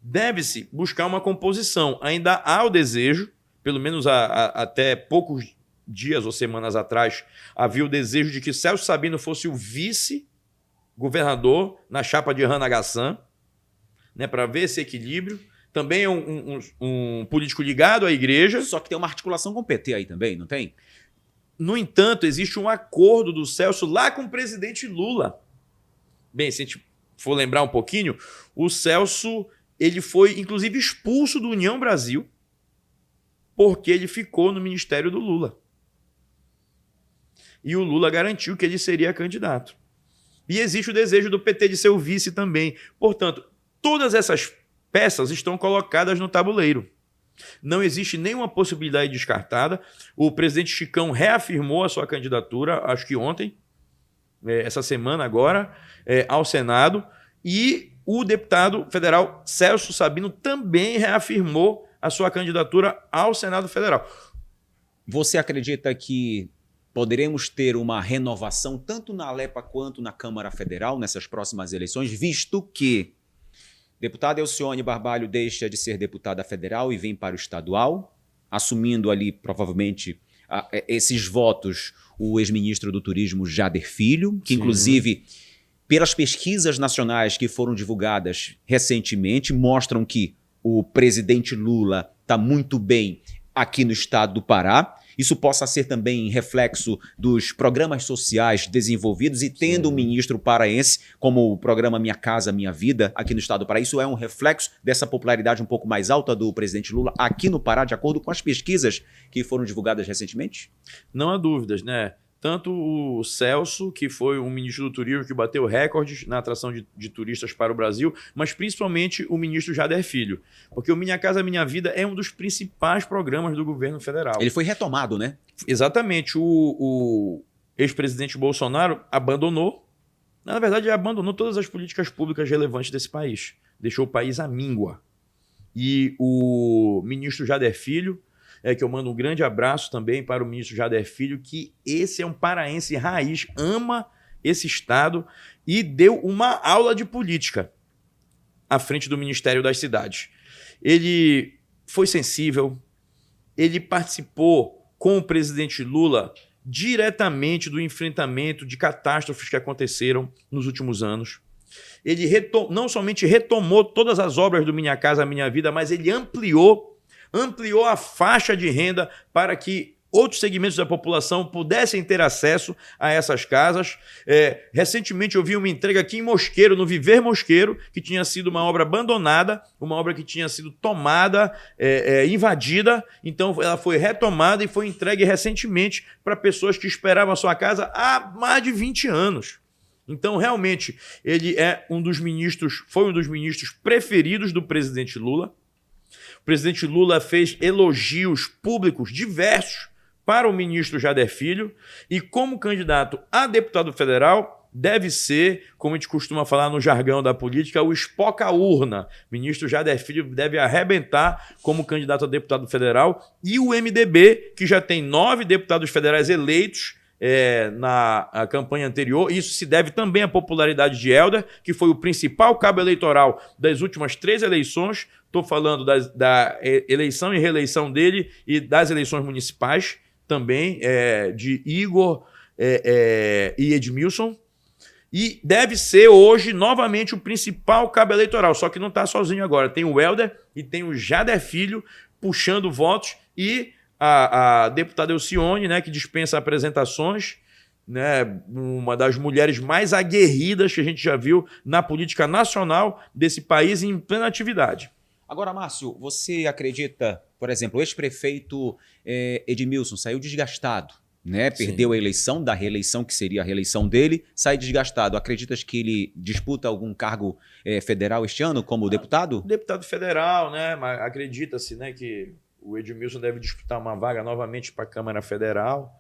deve-se buscar uma composição. Ainda há o desejo, pelo menos até poucos dias ou semanas atrás, havia o desejo de que Celso Sabino fosse o vice-governador na chapa de Rana Gassan, né, para ver esse equilíbrio. Também é um político ligado à igreja. Só que tem uma articulação com o PT aí também, não tem? No entanto, existe um acordo do Celso lá com o presidente Lula. Bem, se a gente for lembrar um pouquinho, o Celso ele foi, inclusive, expulso do União Brasil porque ele ficou no ministério do Lula. E o Lula garantiu que ele seria candidato. E existe o desejo do PT de ser o vice também. Portanto, todas essas peças estão colocadas no tabuleiro. Não existe nenhuma possibilidade descartada. O presidente Chicão reafirmou a sua candidatura, acho que ontem, essa semana agora, ao Senado. E o deputado federal Celso Sabino também reafirmou a sua candidatura ao Senado Federal. Você acredita que poderemos ter uma renovação tanto na Lepa quanto na Câmara Federal nessas próximas eleições, visto que deputada Elcione Barbalho deixa de ser deputada federal e vem para o estadual, assumindo ali, provavelmente, esses votos, o ex-ministro do Turismo, Jader Filho, que, inclusive, pelas pesquisas nacionais que foram divulgadas recentemente, mostram que o presidente Lula está muito bem aqui no estado do Pará. Isso possa ser também reflexo dos programas sociais desenvolvidos e tendo um ministro paraense, como o programa Minha Casa Minha Vida, aqui no estado do Pará. Isso é um reflexo dessa popularidade um pouco mais alta do presidente Lula aqui no Pará, de acordo com as pesquisas que foram divulgadas recentemente? Não há dúvidas, né? Tanto o Celso, que foi um ministro do turismo que bateu recordes na atração de turistas para o Brasil, mas principalmente o ministro Jader Filho. Porque o Minha Casa Minha Vida é um dos principais programas do governo federal. Ele foi retomado, né? Exatamente. O ex-presidente Bolsonaro abandonou, na verdade, ele abandonou todas as políticas públicas relevantes desse país. Deixou o país à míngua. E o ministro Jader Filho, que eu mando um grande abraço também para o ministro Jader Filho, que esse é um paraense raiz, ama esse estado e deu uma aula de política à frente do Ministério das Cidades. Ele foi sensível, ele participou com o presidente Lula diretamente do enfrentamento de catástrofes que aconteceram nos últimos anos. Ele não somente retomou todas as obras do Minha Casa Minha Vida, mas ele ampliou a faixa de renda para que outros segmentos da população pudessem ter acesso a essas casas. Recentemente eu vi uma entrega aqui em Mosqueiro, no Viver Mosqueiro, que tinha sido uma obra abandonada, uma obra que tinha sido tomada, invadida. Então ela foi retomada e foi entregue recentemente para pessoas que esperavam a sua casa há mais de 20 anos. Então, realmente, ele foi um dos ministros preferidos do presidente Lula. O presidente Lula fez elogios públicos diversos para o ministro Jader Filho e, como candidato a deputado federal, deve ser, como a gente costuma falar no jargão da política, o espoca-urna. O ministro Jader Filho deve arrebentar como candidato a deputado federal e o MDB, que já tem 9 deputados federais eleitos na campanha anterior. Isso se deve também à popularidade de Helder, que foi o principal cabo eleitoral das últimas 3 eleições. Estou falando da eleição e reeleição dele e das eleições municipais também, de Igor e Edmilson. E deve ser hoje, novamente, o principal cabo eleitoral. Só que não está sozinho agora. Tem o Helder e tem o Jader Filho puxando votos e a deputada Elcione, né, que dispensa apresentações, né, uma das mulheres mais aguerridas que a gente já viu na política nacional desse país em plena atividade. Agora, Márcio, você acredita, por exemplo, o ex-prefeito Edmilson saiu desgastado, né? Perdeu a eleição, da reeleição, que seria a reeleição dele, sai desgastado. Acreditas que ele disputa algum cargo federal este ano como deputado? Deputado federal, né? Mas acredita-se, né, que o Edmilson deve disputar uma vaga novamente para a Câmara Federal.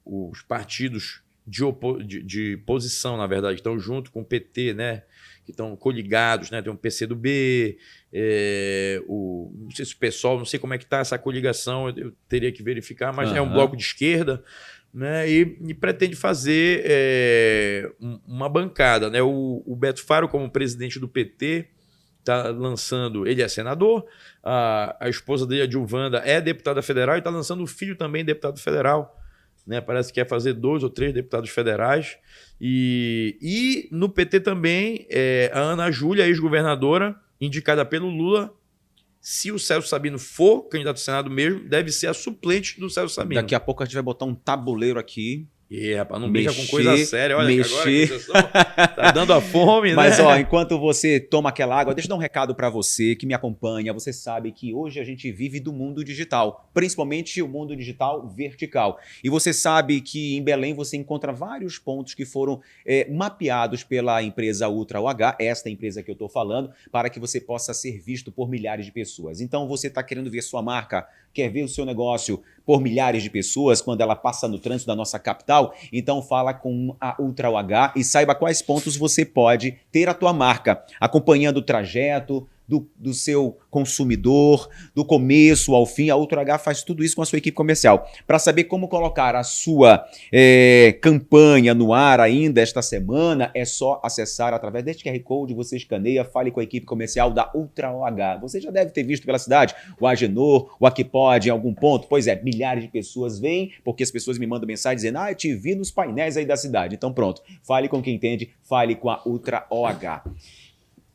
Os partidos de posição, na verdade, estão junto com o PT, né? Que estão coligados, né? Tem o PCdoB, não sei se o PSOL, não sei como é que está essa coligação, eu teria que verificar, mas é um bloco de esquerda, né? E pretende fazer uma bancada, né? O Beto Faro, como presidente do PT, está lançando, ele é senador, a esposa dele, a Dilvanda, é deputada federal e está lançando o filho também deputado federal, né? Parece que quer fazer 2 ou 3 deputados federais. E no PT também, a Ana Júlia, ex-governadora, indicada pelo Lula. Se o Celso Sabino for candidato ao Senado mesmo, deve ser a suplente do Celso Sabino. Daqui a pouco a gente vai botar um tabuleiro aqui. Rapaz, não brinca com coisa séria. Olha, que agora tá dando a fome, né? Mas, ó, enquanto você toma aquela água, deixa eu dar um recado para você que me acompanha. Você sabe que hoje a gente vive do mundo digital, principalmente o mundo digital vertical. E você sabe que em Belém você encontra vários pontos que foram mapeados pela empresa Ultra OH, esta empresa que eu estou falando, para que você possa ser visto por milhares de pessoas. Então, você está querendo ver sua marca, quer ver o seu negócio por milhares de pessoas quando ela passa no trânsito da nossa capital? Então fala com a Ultra OH e saiba quais pontos você pode ter a tua marca, acompanhando o trajeto do seu consumidor, do começo ao fim. A Ultra OH faz tudo isso com a sua equipe comercial. Para saber como colocar a sua campanha no ar ainda esta semana, é só acessar através deste QR Code, você escaneia, fale com a equipe comercial da Ultra OH. Você já deve ter visto pela cidade o Agenor, o Aquipod em algum ponto. Pois é, milhares de pessoas vêm, porque as pessoas me mandam mensagem dizendo: eu te vi nos painéis aí da cidade. Então pronto, fale com quem entende, fale com a Ultra OH.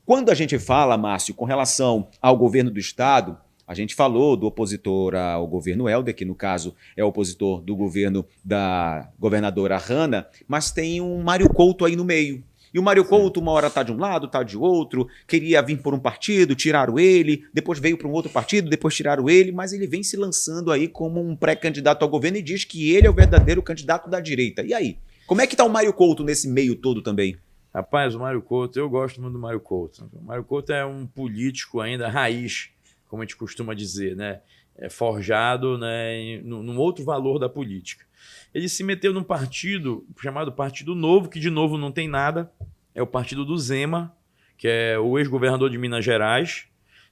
Quando a gente fala, Márcio, com relação ao governo do estado, a gente falou do opositor ao governo Helder, que no caso é opositor do governo da governadora Hanna, mas tem um Mário Couto aí no meio. E o Mário Couto uma hora está de um lado, está de outro, queria vir por um partido, tiraram ele, depois veio para um outro partido, depois tiraram ele, mas ele vem se lançando aí como um pré-candidato ao governo e diz que ele é o verdadeiro candidato da direita. E aí? Como é que está o Mário Couto nesse meio todo também? Rapaz, o Mário Couto, eu gosto muito do Mário Couto. O Mário Couto é um político ainda raiz, como a gente costuma dizer, né? É forjado, né, num outro valor da política. Ele se meteu num partido chamado Partido Novo, que de novo não tem nada. É o partido do Zema, que é o ex-governador de Minas Gerais,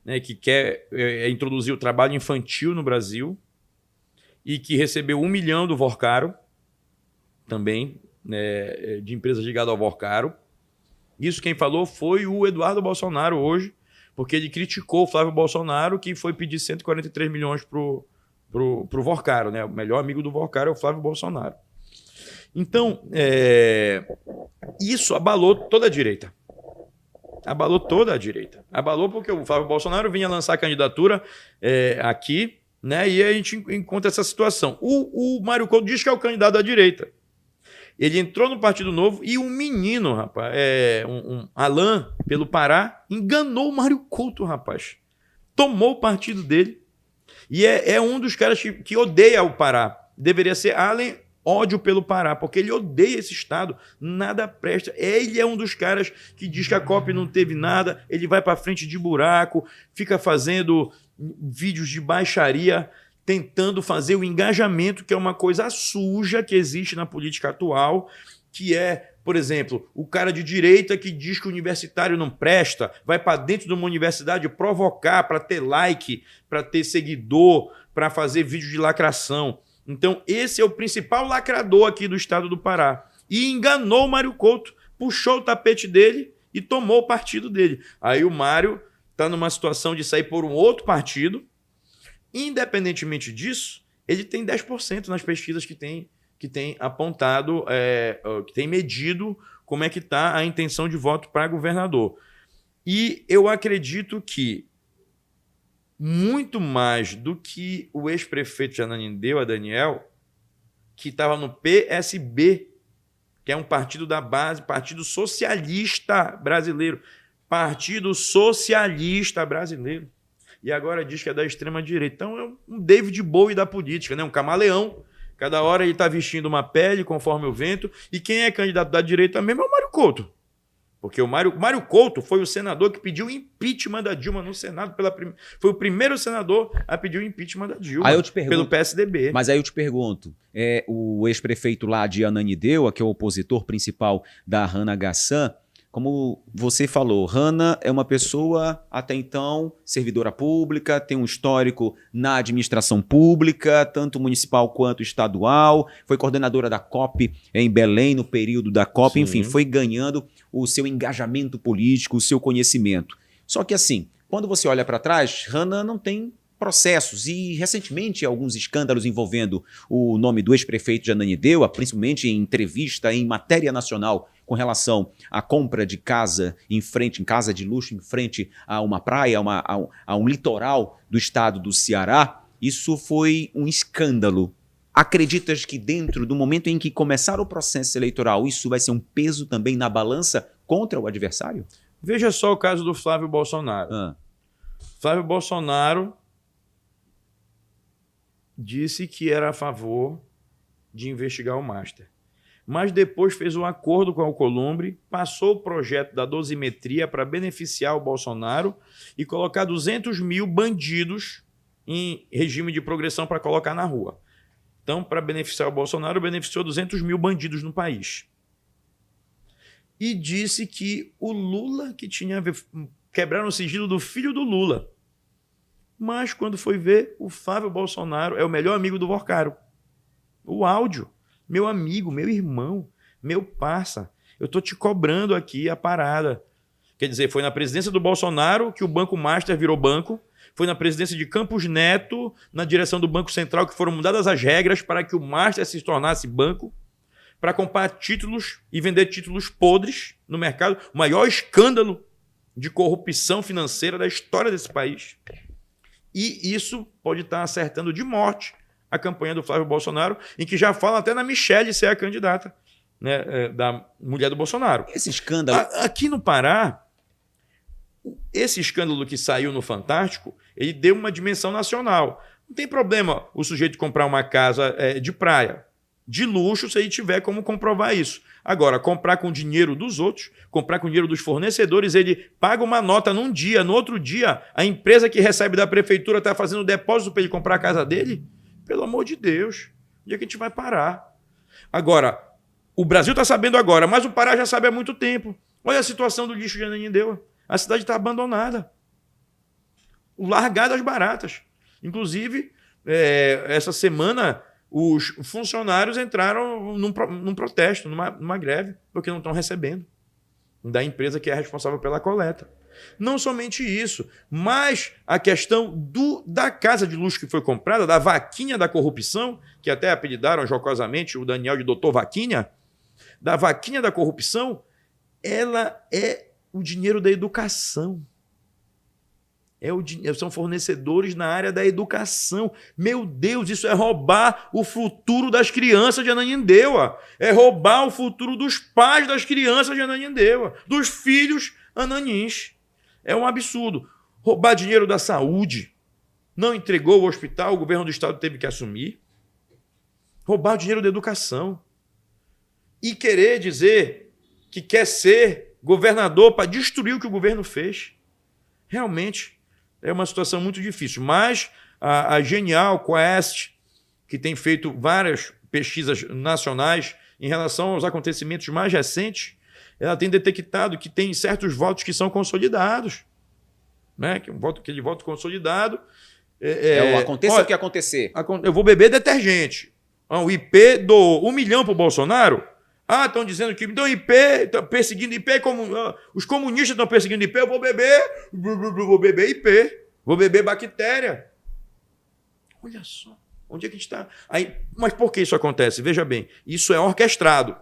né, que quer introduzir o trabalho infantil no Brasil e que recebeu 1 milhão do Vorcaro, também, né, de empresas ligadas ao Vorcaro. Isso quem falou foi o Eduardo Bolsonaro hoje, porque ele criticou o Flávio Bolsonaro, que foi pedir 143 milhões pro Vorcaro, né? O melhor amigo do Vorcaro é o Flávio Bolsonaro. Então, isso abalou toda a direita. Abalou toda a direita. Abalou porque o Flávio Bolsonaro vinha lançar a candidatura aqui, né? E a gente encontra essa situação. O Mário Couto diz que é o candidato da direita. Ele entrou no Partido Novo e um menino, rapaz, um Alain, pelo Pará, enganou o Mário Couto, rapaz. Tomou o partido dele. E é um dos caras que odeia o Pará. Deveria ser Alain ódio pelo Pará, porque ele odeia esse estado, nada presta. Ele é um dos caras que diz que a COP não teve nada, ele vai para frente de buraco, fica fazendo vídeos de baixaria, tentando fazer o engajamento, que é uma coisa suja que existe na política atual, que é, por exemplo, o cara de direita que diz que o universitário não presta, vai para dentro de uma universidade provocar para ter like, para ter seguidor, para fazer vídeo de lacração. Então, esse é o principal lacrador aqui do estado do Pará. E enganou o Mário Couto, puxou o tapete dele e tomou o partido dele. Aí o Mário está numa situação de sair por um outro partido. Independentemente disso, ele tem 10% nas pesquisas que tem que tem apontado, que tem medido como é que está a intenção de voto para governador. E eu acredito que muito mais do que o ex-prefeito de Ananindeua, Daniel, que estava no PSB, que é um partido da base, Partido Socialista Brasileiro. Partido Socialista Brasileiro. E agora diz que é da extrema-direita. Então é um David Bowie da política, né? Um camaleão. Cada hora ele está vestindo uma pele conforme o vento. E quem é candidato da direita mesmo é o Mário Couto. Porque o Mário Couto foi o senador que pediu o impeachment da Dilma no Senado. Foi o primeiro senador a pedir o impeachment da Dilma pelo PSDB. Mas aí eu te pergunto, o ex-prefeito lá de Ananindeua, que é o opositor principal da Hannah Gassan, como você falou, Hannah é uma pessoa, até então, servidora pública, tem um histórico na administração pública, tanto municipal quanto estadual, foi coordenadora da COP em Belém, no período da COP, sim. Enfim, foi ganhando o seu engajamento político, o seu conhecimento. Só que assim, quando você olha para trás, Hannah não tem processos e, recentemente, alguns escândalos envolvendo o nome do ex-prefeito de Ananindeua, principalmente em entrevista em matéria nacional com relação à compra de casa em casa de luxo, em frente a uma praia, a um litoral do estado do Ceará. Isso foi um escândalo. Acreditas que dentro do momento em que começar o processo eleitoral, isso vai ser um peso também na balança contra o adversário? Veja só o caso do Flávio Bolsonaro. Flávio Bolsonaro disse que era a favor de investigar o Master. Mas depois fez um acordo com a Alcolumbre, passou o projeto da dosimetria para beneficiar o Bolsonaro e colocar 200 mil bandidos em regime de progressão para colocar na rua. Então, para beneficiar o Bolsonaro, beneficiou 200 mil bandidos no país. E disse que o Lula, que tinha quebraram o sigilo do filho do Lula. Mas, quando foi ver, o Flávio Bolsonaro é o melhor amigo do Vorcaro. O áudio. Meu amigo, meu irmão, meu parça, eu tô te cobrando aqui a parada. Quer dizer, foi na presidência do Bolsonaro que o Banco Master virou banco, foi na presidência de Campos Neto, na direção do Banco Central, que foram mudadas as regras para que o Master se tornasse banco, para comprar títulos e vender títulos podres no mercado, o maior escândalo de corrupção financeira da história desse país. E isso pode estar acertando de morte a campanha do Flávio Bolsonaro, em que já fala até na Michelle ser a candidata, né, da mulher do Bolsonaro. Esse escândalo... Aqui no Pará, esse escândalo que saiu no Fantástico, ele deu uma dimensão nacional. Não tem problema o sujeito comprar uma casa de praia, de luxo, se ele tiver como comprovar isso. Agora, comprar com dinheiro dos outros, comprar com dinheiro dos fornecedores, ele paga uma nota num dia, no outro dia, a empresa que recebe da prefeitura está fazendo depósito para ele comprar a casa dele. Pelo amor de Deus, onde é que a gente vai parar? Agora, o Brasil está sabendo agora, mas o Pará já sabe há muito tempo. Olha a situação do lixo de Ananindeua. A cidade está abandonada. Largadas baratas. Inclusive, essa semana, os funcionários entraram num protesto, numa greve, porque não estão recebendo da empresa que é responsável pela coleta. Não somente isso, mas a questão da casa de luxo que foi comprada, da vaquinha da corrupção, que até apelidaram jocosamente o Daniel de Doutor Vaquinha, da vaquinha da corrupção, ela é o dinheiro da educação. São fornecedores na área da educação. Meu Deus, isso é roubar o futuro das crianças de Ananindeua. É roubar o futuro dos pais das crianças de Ananindeua, dos filhos ananins. É um absurdo. Roubar dinheiro da saúde. Não entregou o hospital, o governo do estado teve que assumir. Roubar o dinheiro da educação. E querer dizer que quer ser governador para destruir o que o governo fez. Realmente é uma situação muito difícil. Mas a Genial Quest, que tem feito várias pesquisas nacionais em relação aos acontecimentos mais recentes, ela tem detectado que tem certos votos que são consolidados. Né? Aquele voto consolidado... aconteça o que acontecer. Eu vou beber detergente. O IP doou 1 milhão para o Bolsonaro. Estão dizendo que então IP, estão perseguindo IP, os comunistas estão perseguindo IP, eu vou beber IP, vou beber bactéria. Olha só. Onde é que a gente está? Mas por que isso acontece? Veja bem, isso é orquestrado.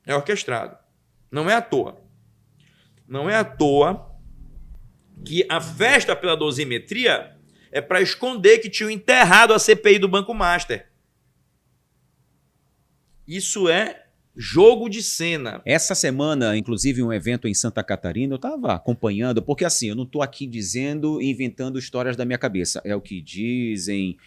É orquestrado. Não é à toa. Não é à toa que a festa pela dosimetria é para esconder que tinham enterrado a CPI do Banco Master. Isso é jogo de cena. Essa semana, inclusive, um evento em Santa Catarina, eu estava acompanhando, porque assim, eu não estou aqui dizendo e inventando histórias da minha cabeça. É o que dizem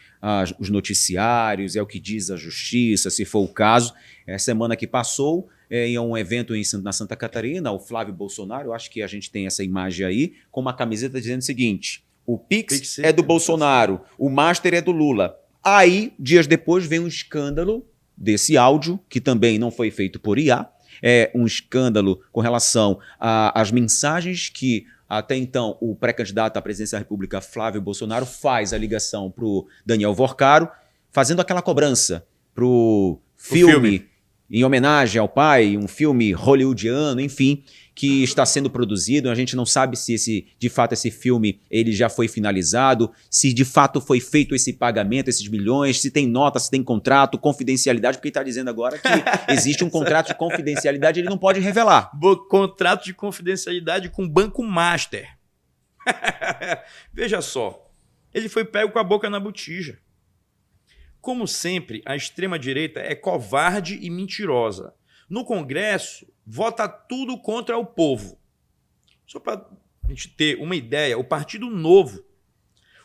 os noticiários, é o que diz a justiça, se for o caso. É semana que passou, em um evento na Santa Catarina, o Flávio Bolsonaro, eu acho que a gente tem essa imagem aí, com uma camiseta dizendo o seguinte: o Pix é do Bolsonaro, o Master é do Lula. Aí, dias depois, vem um escândalo desse áudio, que também não foi feito por IA, é um escândalo com relação às mensagens que até então o pré-candidato à presidência da República, Flávio Bolsonaro, faz a ligação para o Daniel Vorcaro, fazendo aquela cobrança para o filme em homenagem ao pai, um filme hollywoodiano, enfim, que está sendo produzido. A gente não sabe se de fato esse filme ele já foi finalizado, se de fato foi feito esse pagamento, esses milhões, se tem nota, se tem contrato, confidencialidade, porque ele está dizendo agora que existe um contrato de confidencialidade e ele não pode revelar. Contrato de confidencialidade com o Banco Master. Veja só, ele foi pego com a boca na botija. Como sempre, a extrema-direita é covarde e mentirosa. No Congresso, vota tudo contra o povo. Só para a gente ter uma ideia, o Partido Novo,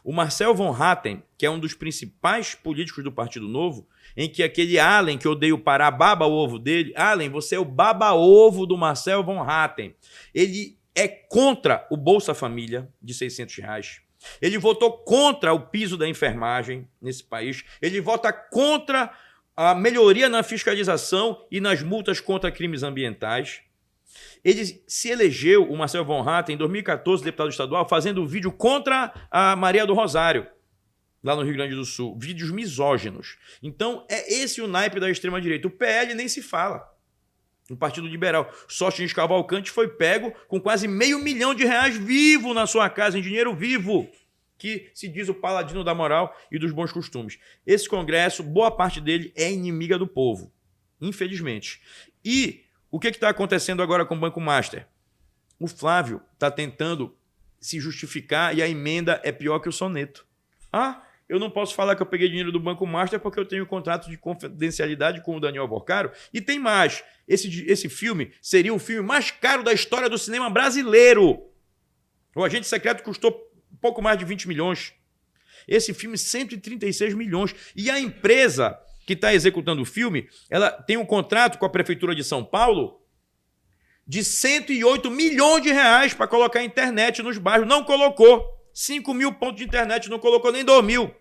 o Marcel von Hatten, que é um dos principais políticos do Partido Novo, em que aquele Allen, que odeia o Pará, baba o ovo dele. Allen, você é o baba-ovo do Marcel von Hatten. Ele é contra o Bolsa Família de R$600. Ele votou contra o piso da enfermagem nesse país. Ele vota contra a melhoria na fiscalização e nas multas contra crimes ambientais. Ele se elegeu, o Marcel von Hatten, em 2014, deputado estadual, fazendo vídeo contra a Maria do Rosário, lá no Rio Grande do Sul. Vídeos misóginos. Então, é esse o naipe da extrema-direita. O PL nem se fala. O Partido Liberal. Sóstenes Cavalcante foi pego com quase R$500 milhão vivo na sua casa, em dinheiro vivo, que se diz o paladino da moral e dos bons costumes. Esse Congresso, boa parte dele é inimiga do povo, infelizmente. E o que está acontecendo agora com o Banco Master? O Flávio está tentando se justificar e a emenda é pior que o soneto. Eu não posso falar que eu peguei dinheiro do Banco Master porque eu tenho contrato de confidencialidade com o Daniel Vorcaro. E tem mais. Esse filme seria o filme mais caro da história do cinema brasileiro. O Agente Secreto custou pouco mais de 20 milhões. Esse filme, 136 milhões. E a empresa que está executando o filme, ela tem um contrato com a Prefeitura de São Paulo de 108 milhões de reais para colocar internet nos bairros. Não colocou. 5 mil pontos de internet, não colocou nem 2 mil.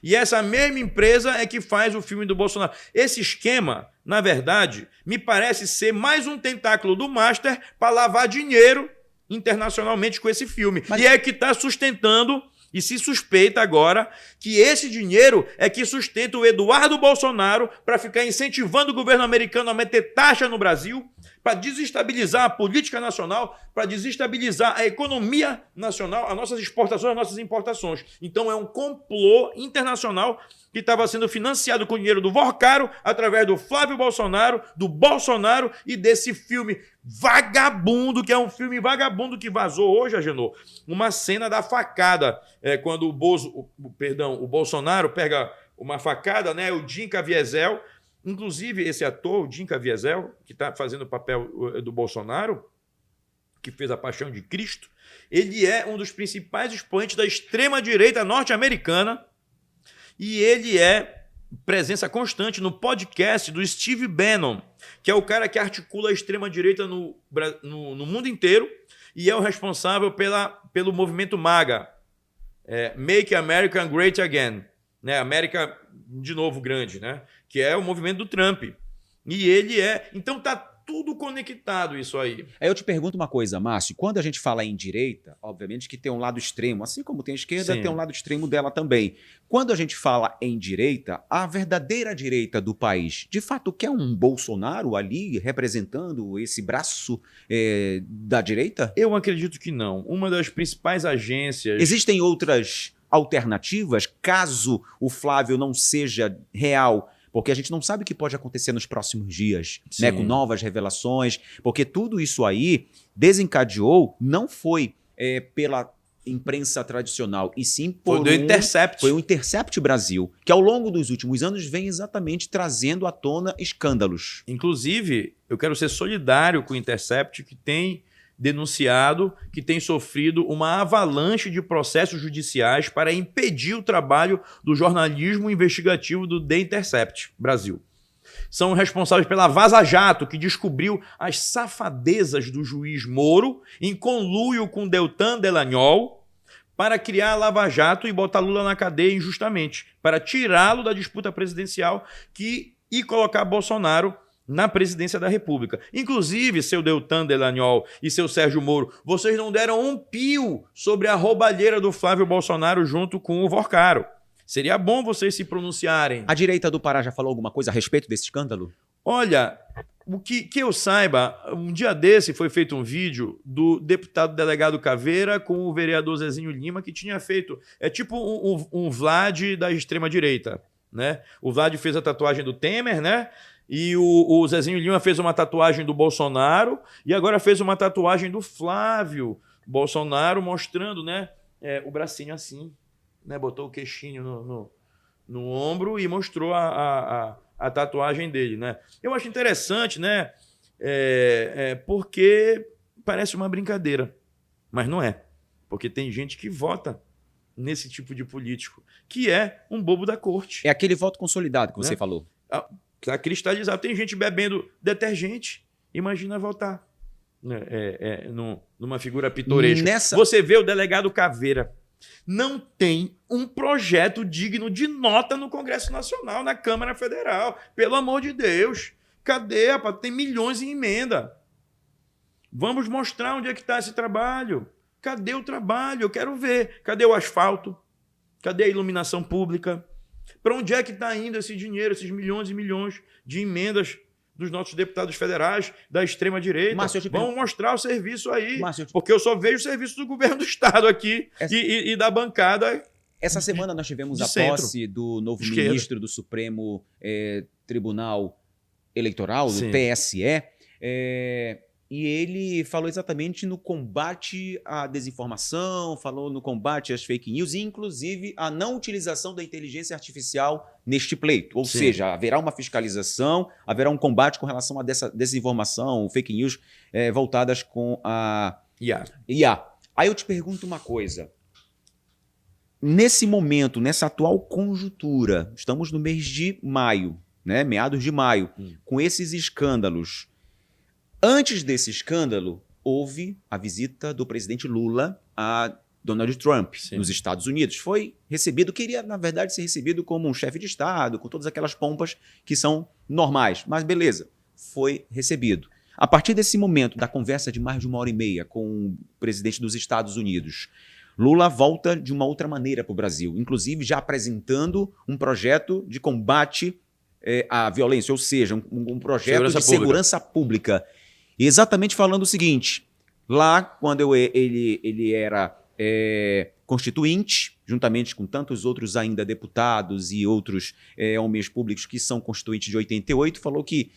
E essa mesma empresa é que faz o filme do Bolsonaro. Esse esquema, na verdade, me parece ser mais um tentáculo do Master para lavar dinheiro internacionalmente com esse filme. E é que está sustentando, e se suspeita agora, que esse dinheiro é que sustenta o Eduardo Bolsonaro para ficar incentivando o governo americano a meter taxa no Brasil, para desestabilizar a política nacional, para desestabilizar a economia nacional, as nossas exportações, as nossas importações. Então é um complô internacional que estava sendo financiado com o dinheiro do Vorcaro, através do Flávio Bolsonaro, do Bolsonaro e desse filme vagabundo, que é um filme vagabundo que vazou hoje, Agenor, uma cena da facada, quando o Bolsonaro pega uma facada, né, o Jim Caviezel. Inclusive, esse ator, o Jim Caviezel, que está fazendo o papel do Bolsonaro, que fez A Paixão de Cristo, ele é um dos principais expoentes da extrema-direita norte-americana e ele é presença constante no podcast do Steve Bannon, que é o cara que articula a extrema-direita no mundo inteiro e é o responsável pelo movimento MAGA, Make America Great Again, né? América de novo grande, né? Que é o movimento do Trump. E ele então tá tudo conectado isso aí. Aí eu te pergunto uma coisa, Márcio, quando a gente fala em direita, obviamente que tem um lado extremo, assim como tem a esquerda, tem um lado extremo dela também. Quando a gente fala em direita, a verdadeira direita do país, de fato, quer um Bolsonaro ali representando esse braço da direita? Eu acredito que não. Uma das principais agências... Existem outras alternativas, caso o Flávio não seja real, porque a gente não sabe o que pode acontecer nos próximos dias, né, com novas revelações, porque tudo isso aí desencadeou, não foi pela imprensa tradicional, e sim por Intercept. Foi o Intercept Brasil, que ao longo dos últimos anos vem exatamente trazendo à tona escândalos. Inclusive, eu quero ser solidário com o Intercept, que tem denunciado, que tem sofrido uma avalanche de processos judiciais para impedir o trabalho do jornalismo investigativo do The Intercept Brasil. São responsáveis pela Vaza Jato, que descobriu as safadezas do juiz Moro em conluio com Deltan Delagnol para criar a Lava Jato e botar Lula na cadeia injustamente, para tirá-lo da disputa presidencial e colocar Bolsonaro na presidência da República. Inclusive, seu Deltan Delagnol e seu Sérgio Moro, vocês não deram um pio sobre a roubalheira do Flávio Bolsonaro junto com o Vorcaro. Seria bom vocês se pronunciarem. A direita do Pará já falou alguma coisa a respeito desse escândalo? Olha, o que eu saiba, um dia desse foi feito um vídeo do deputado delegado Caveira com o vereador Zezinho Lima, que tinha feito... É tipo um Vlad da extrema-direita, né? O Vlad fez a tatuagem do Temer, né? E o Zezinho Lima fez uma tatuagem do Bolsonaro e agora fez uma tatuagem do Flávio Bolsonaro, mostrando, né, o bracinho assim, né, botou o queixinho no ombro e mostrou a tatuagem dele, né? Eu acho interessante, né, porque parece uma brincadeira, mas não é. Porque tem gente que vota nesse tipo de político, que é um bobo da corte. É aquele voto consolidado que você falou. Está cristalizado. Tem gente bebendo detergente. Imagina votar numa figura pitoresca. Você vê o delegado Caveira. Não tem um projeto digno de nota no Congresso Nacional, na Câmara Federal. Pelo amor de Deus. Cadê, rapaz? Tem milhões em emenda. Vamos mostrar onde é que está esse trabalho. Cadê o trabalho? Eu quero ver. Cadê o asfalto? Cadê a iluminação pública? Para onde é que está indo esse dinheiro, esses milhões e milhões de emendas dos nossos deputados federais da extrema-direita? Vamos mostrar o serviço aí, porque eu só vejo o serviço do governo do Estado aqui e da bancada. Essa semana nós tivemos a posse do novo ministro do Supremo Tribunal Eleitoral, do TSE, e ele falou exatamente no combate à desinformação, falou no combate às fake news e, inclusive, a não utilização da inteligência artificial neste pleito. Ou seja, haverá uma fiscalização, haverá um combate com relação a dessa desinformação, fake news voltadas com a IA. Aí eu te pergunto uma coisa. Nesse momento, nessa atual conjuntura, estamos no mês de maio, né, meados de maio, com esses escândalos. Antes desse escândalo, houve a visita do presidente Lula a Donald Trump nos Estados Unidos. Foi recebido, queria, na verdade, ser recebido como um chefe de Estado, com todas aquelas pompas que são normais. Mas beleza, foi recebido. A partir desse momento, da conversa de mais de 1h30 com o presidente dos Estados Unidos, Lula volta de uma outra maneira para o Brasil, inclusive já apresentando um projeto de combate à violência, ou seja, um projeto de segurança pública. E exatamente falando o seguinte, lá quando ele era constituinte, juntamente com tantos outros ainda deputados e outros homens públicos que são constituintes de 88, falou que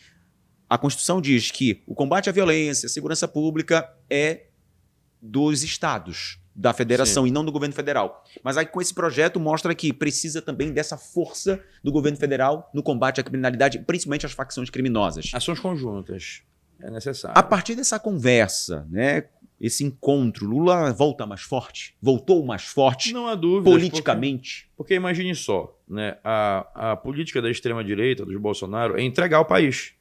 a Constituição diz que o combate à violência, a segurança pública é dos estados, da federação e não do governo federal. Mas aí com esse projeto mostra que precisa também dessa força do governo federal no combate à criminalidade, principalmente às facções criminosas. Ações conjuntas. É necessário. A partir dessa conversa, né, esse encontro, Lula voltou mais forte, não há dúvida, politicamente. Porque imagine só, né, a política da extrema-direita, dos Bolsonaro, é entregar o país.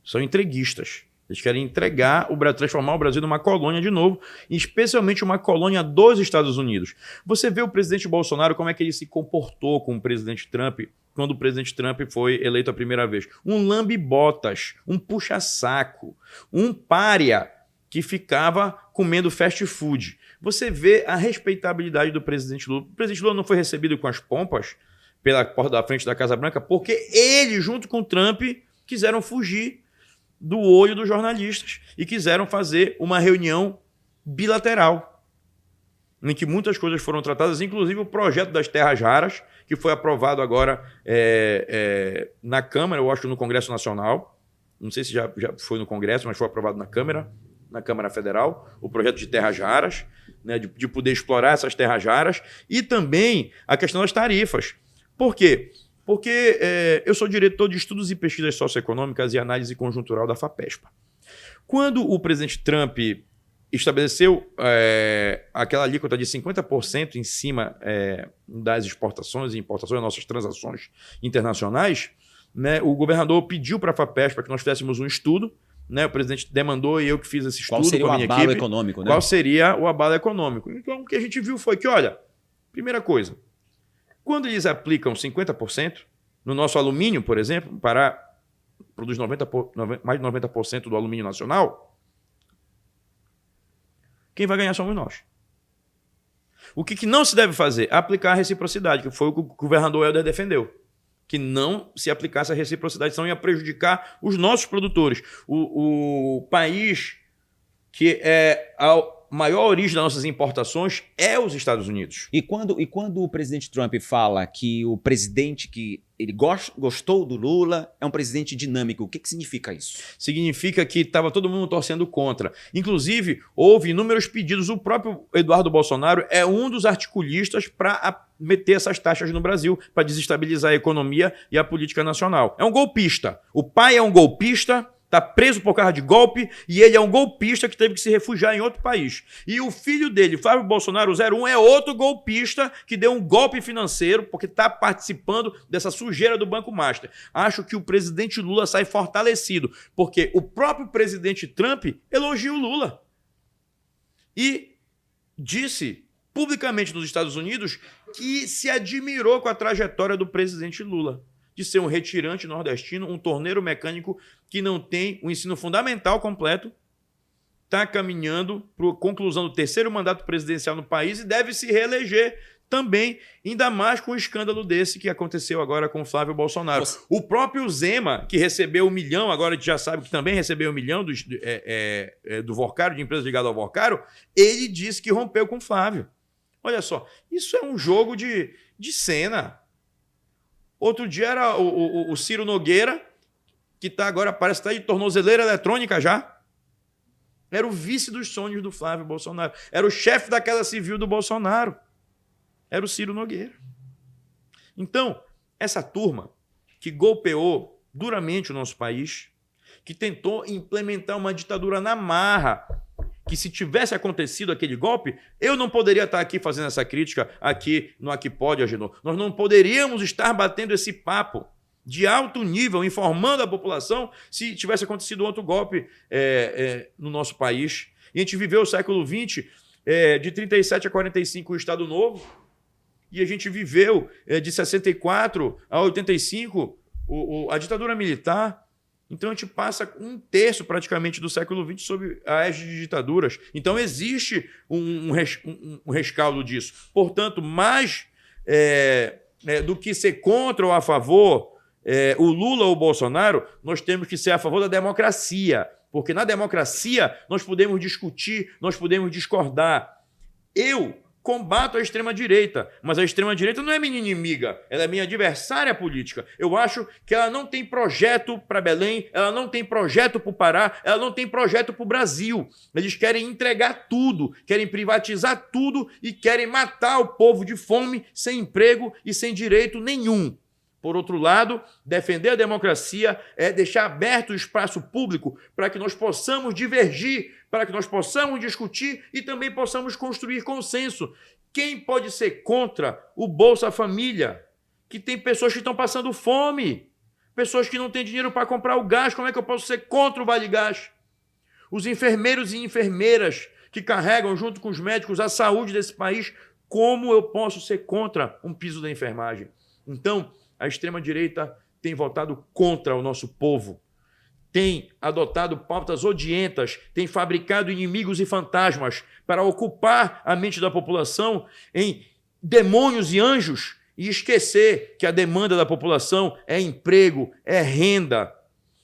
São entreguistas. Eles querem entregar o Brasil, transformar o Brasil numa colônia de novo, especialmente uma colônia dos Estados Unidos. Você vê o presidente Bolsonaro, como é que ele se comportou com o presidente Trump, quando o presidente Trump foi eleito a primeira vez. Um lambe-botas, um puxa-saco, um pária que ficava comendo fast food. Você vê a respeitabilidade do presidente Lula. O presidente Lula não foi recebido com as pompas pela porta da frente da Casa Branca porque ele, junto com o Trump, quiseram fugir do olho dos jornalistas e quiseram fazer uma reunião bilateral. em que muitas coisas foram tratadas, inclusive o projeto das terras raras, que foi aprovado agora na Câmara, eu acho que no Congresso Nacional. Não sei se já foi no Congresso, mas foi aprovado na Câmara Federal, o projeto de terras raras, né, de poder explorar essas terras raras, e também a questão das tarifas. Por quê? Porque eu sou diretor de Estudos e Pesquisas Socioeconômicas e Análise Conjuntural da FAPESPA. Quando o presidente Trump estabeleceu aquela alíquota de 50% em cima das exportações e importações, das nossas transações internacionais, né, o governador pediu para a FAPESPA que nós fizéssemos um estudo, né, o presidente demandou e eu que fiz esse estudo. Qual seria o abalo econômico? Né? Qual seria o abalo econômico? Então, o que a gente viu foi que, olha, primeira coisa, quando eles aplicam 50%, no nosso alumínio, por exemplo, produz mais de 90% do alumínio nacional, quem vai ganhar somos nós. O que não se deve fazer? Aplicar a reciprocidade, que foi o que o governador Helder defendeu. Que não se aplicasse a reciprocidade, senão ia prejudicar os nossos produtores. O país que é a maior origem das nossas importações é os Estados Unidos. E quando o presidente Trump fala que o presidente que ele gostou do Lula é um presidente dinâmico, o que significa isso? Significa que estava todo mundo torcendo contra. Inclusive, houve inúmeros pedidos. O próprio Eduardo Bolsonaro é um dos articulistas para meter essas taxas no Brasil, para desestabilizar a economia e a política nacional. É um golpista. O pai é um golpista, está preso por causa de golpe, e ele é um golpista que teve que se refugiar em outro país. E o filho dele, Flávio Bolsonaro 01, é outro golpista que deu um golpe financeiro porque está participando dessa sujeira do Banco Master. Acho que o presidente Lula sai fortalecido, porque o próprio presidente Trump elogia o Lula. E disse publicamente nos Estados Unidos que se admirou com a trajetória do presidente Lula, de ser um retirante nordestino, um torneiro mecânico que não tem o ensino fundamental completo, está caminhando para a conclusão do terceiro mandato presidencial no país e deve se reeleger também, ainda mais com um escândalo desse que aconteceu agora com o Flávio Bolsonaro. O próprio Zema, que recebeu 1 milhão, agora a gente já sabe que também recebeu 1 milhão do Vorcaro, de empresa ligada ao Vorcaro, ele disse que rompeu com o Flávio. Olha só, isso é um jogo de cena. Outro dia era o Ciro Nogueira, que agora parece estar de tornozeleira eletrônica já. Era o vice dos sonhos do Flávio Bolsonaro. Era o chefe da Casa Civil do Bolsonaro. Era o Ciro Nogueira. Então, essa turma que golpeou duramente o nosso país, que tentou implementar uma ditadura na marra, que se tivesse acontecido aquele golpe, eu não poderia estar aqui fazendo essa crítica aqui no Aqui Pode, Agenor. Nós não poderíamos estar batendo esse papo de alto nível, informando a população se tivesse acontecido outro golpe no nosso país. E a gente viveu o século XX, de 37 a 45 o Estado Novo, e a gente viveu de 64 a 85 a ditadura militar. Então a gente passa 1/3 praticamente do século XX sob a égide de ditaduras. Então existe um rescaldo disso. Portanto, mais do que ser contra ou a favor o Lula ou o Bolsonaro, nós temos que ser a favor da democracia. Porque na democracia nós podemos discutir, nós podemos discordar. Eu combato a extrema-direita, mas a extrema-direita não é minha inimiga, ela é minha adversária política. Eu acho que ela não tem projeto para Belém, ela não tem projeto para o Pará, ela não tem projeto para o Brasil. Eles querem entregar tudo, querem privatizar tudo e querem matar o povo de fome, sem emprego e sem direito nenhum. Por outro lado, defender a democracia é deixar aberto o espaço público para que nós possamos divergir, para que nós possamos discutir e também possamos construir consenso. Quem pode ser contra o Bolsa Família? Que tem pessoas que estão passando fome, pessoas que não têm dinheiro para comprar o gás. Como é que eu posso ser contra o Vale Gás? Os enfermeiros e enfermeiras que carregam junto com os médicos a saúde desse país, como eu posso ser contra um piso da enfermagem? Então, a extrema-direita tem votado contra o nosso povo, tem adotado pautas odientas, tem fabricado inimigos e fantasmas para ocupar a mente da população em demônios e anjos e esquecer que a demanda da população é emprego, é renda,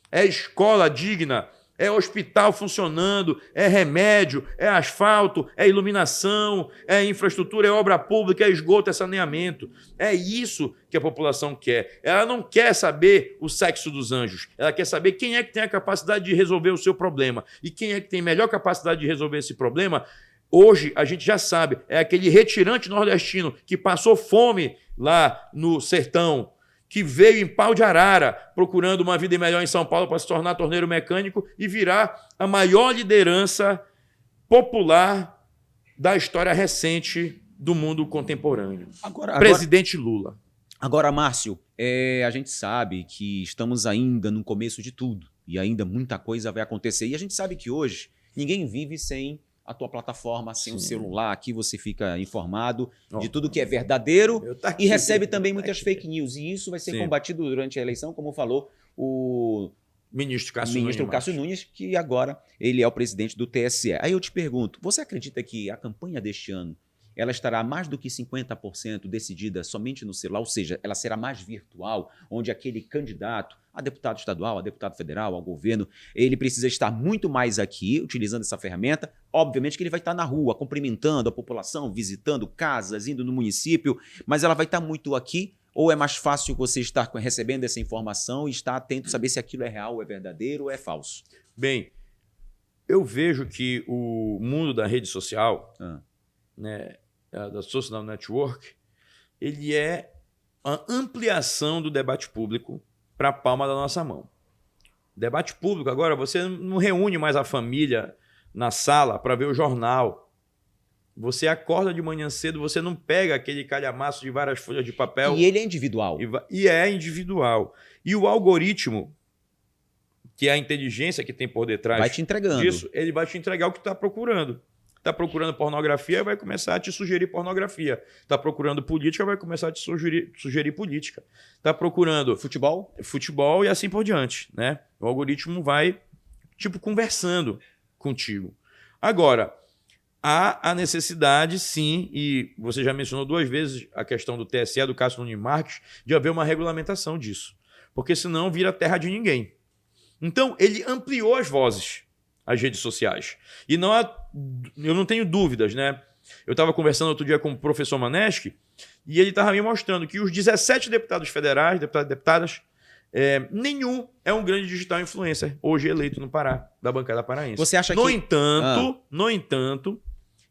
é escola digna, É hospital funcionando, é remédio, é asfalto, é iluminação, é infraestrutura, é obra pública, é esgoto, é saneamento. É isso que a população quer. Ela não quer saber o sexo dos anjos. Ela quer saber quem é que tem a capacidade de resolver o seu problema. E quem é que tem melhor capacidade de resolver esse problema, hoje a gente já sabe, é aquele retirante nordestino que passou fome lá no sertão, que veio em Pau de Arara procurando uma vida melhor em São Paulo para se tornar torneiro mecânico e virar a maior liderança popular da história recente do mundo contemporâneo. Presidente Lula. Agora, Márcio, a gente sabe que estamos ainda no começo de tudo e ainda muita coisa vai acontecer. E a gente sabe que hoje ninguém vive sem a tua plataforma, sem o celular. Aqui você fica informado de tudo que é verdadeiro e recebe também muitas fake news. E isso vai ser combatido durante a eleição, como falou o ministro Cássio Nunes, que agora ele é o presidente do TSE. Aí eu te pergunto, você acredita que a campanha deste ano ela estará mais do que 50% decidida somente no celular, ou seja, ela será mais virtual, onde aquele candidato a deputado estadual, a deputado federal, ao governo, ele precisa estar muito mais aqui, utilizando essa ferramenta. Obviamente que ele vai estar na rua, cumprimentando a população, visitando casas, indo no município, mas ela vai estar muito aqui, ou é mais fácil você estar recebendo essa informação e estar atento, saber se aquilo é real, é verdadeiro ou é falso? Bem, eu vejo que o mundo da rede social, né, da social network, ele é a ampliação do debate público para a palma da nossa mão. Debate público, agora, você não reúne mais a família na sala para ver o jornal. Você acorda de manhã cedo, você não pega aquele calhamaço de várias folhas de papel. E ele é individual. E é individual. E o algoritmo, que é a inteligência que tem por detrás vai te entregando disso, ele vai te entregar o que está procurando. Está procurando pornografia, vai começar a te sugerir pornografia. Está procurando política, vai começar a te sugerir política. Está procurando futebol e assim por diante, né? O algoritmo vai, conversando contigo. Agora, há a necessidade, sim, e você já mencionou 2 vezes a questão do TSE, do Cássio Nunes Marques, de haver uma regulamentação disso. Porque senão vira terra de ninguém. Então, ele ampliou as vozes, as redes sociais. E eu não tenho dúvidas, né? Eu estava conversando outro dia com o professor Maneschi e ele estava me mostrando que os 17 deputados federais, deputados e deputadas, nenhum é um grande digital influencer hoje eleito no Pará, da bancada paraense. Você acha no entanto,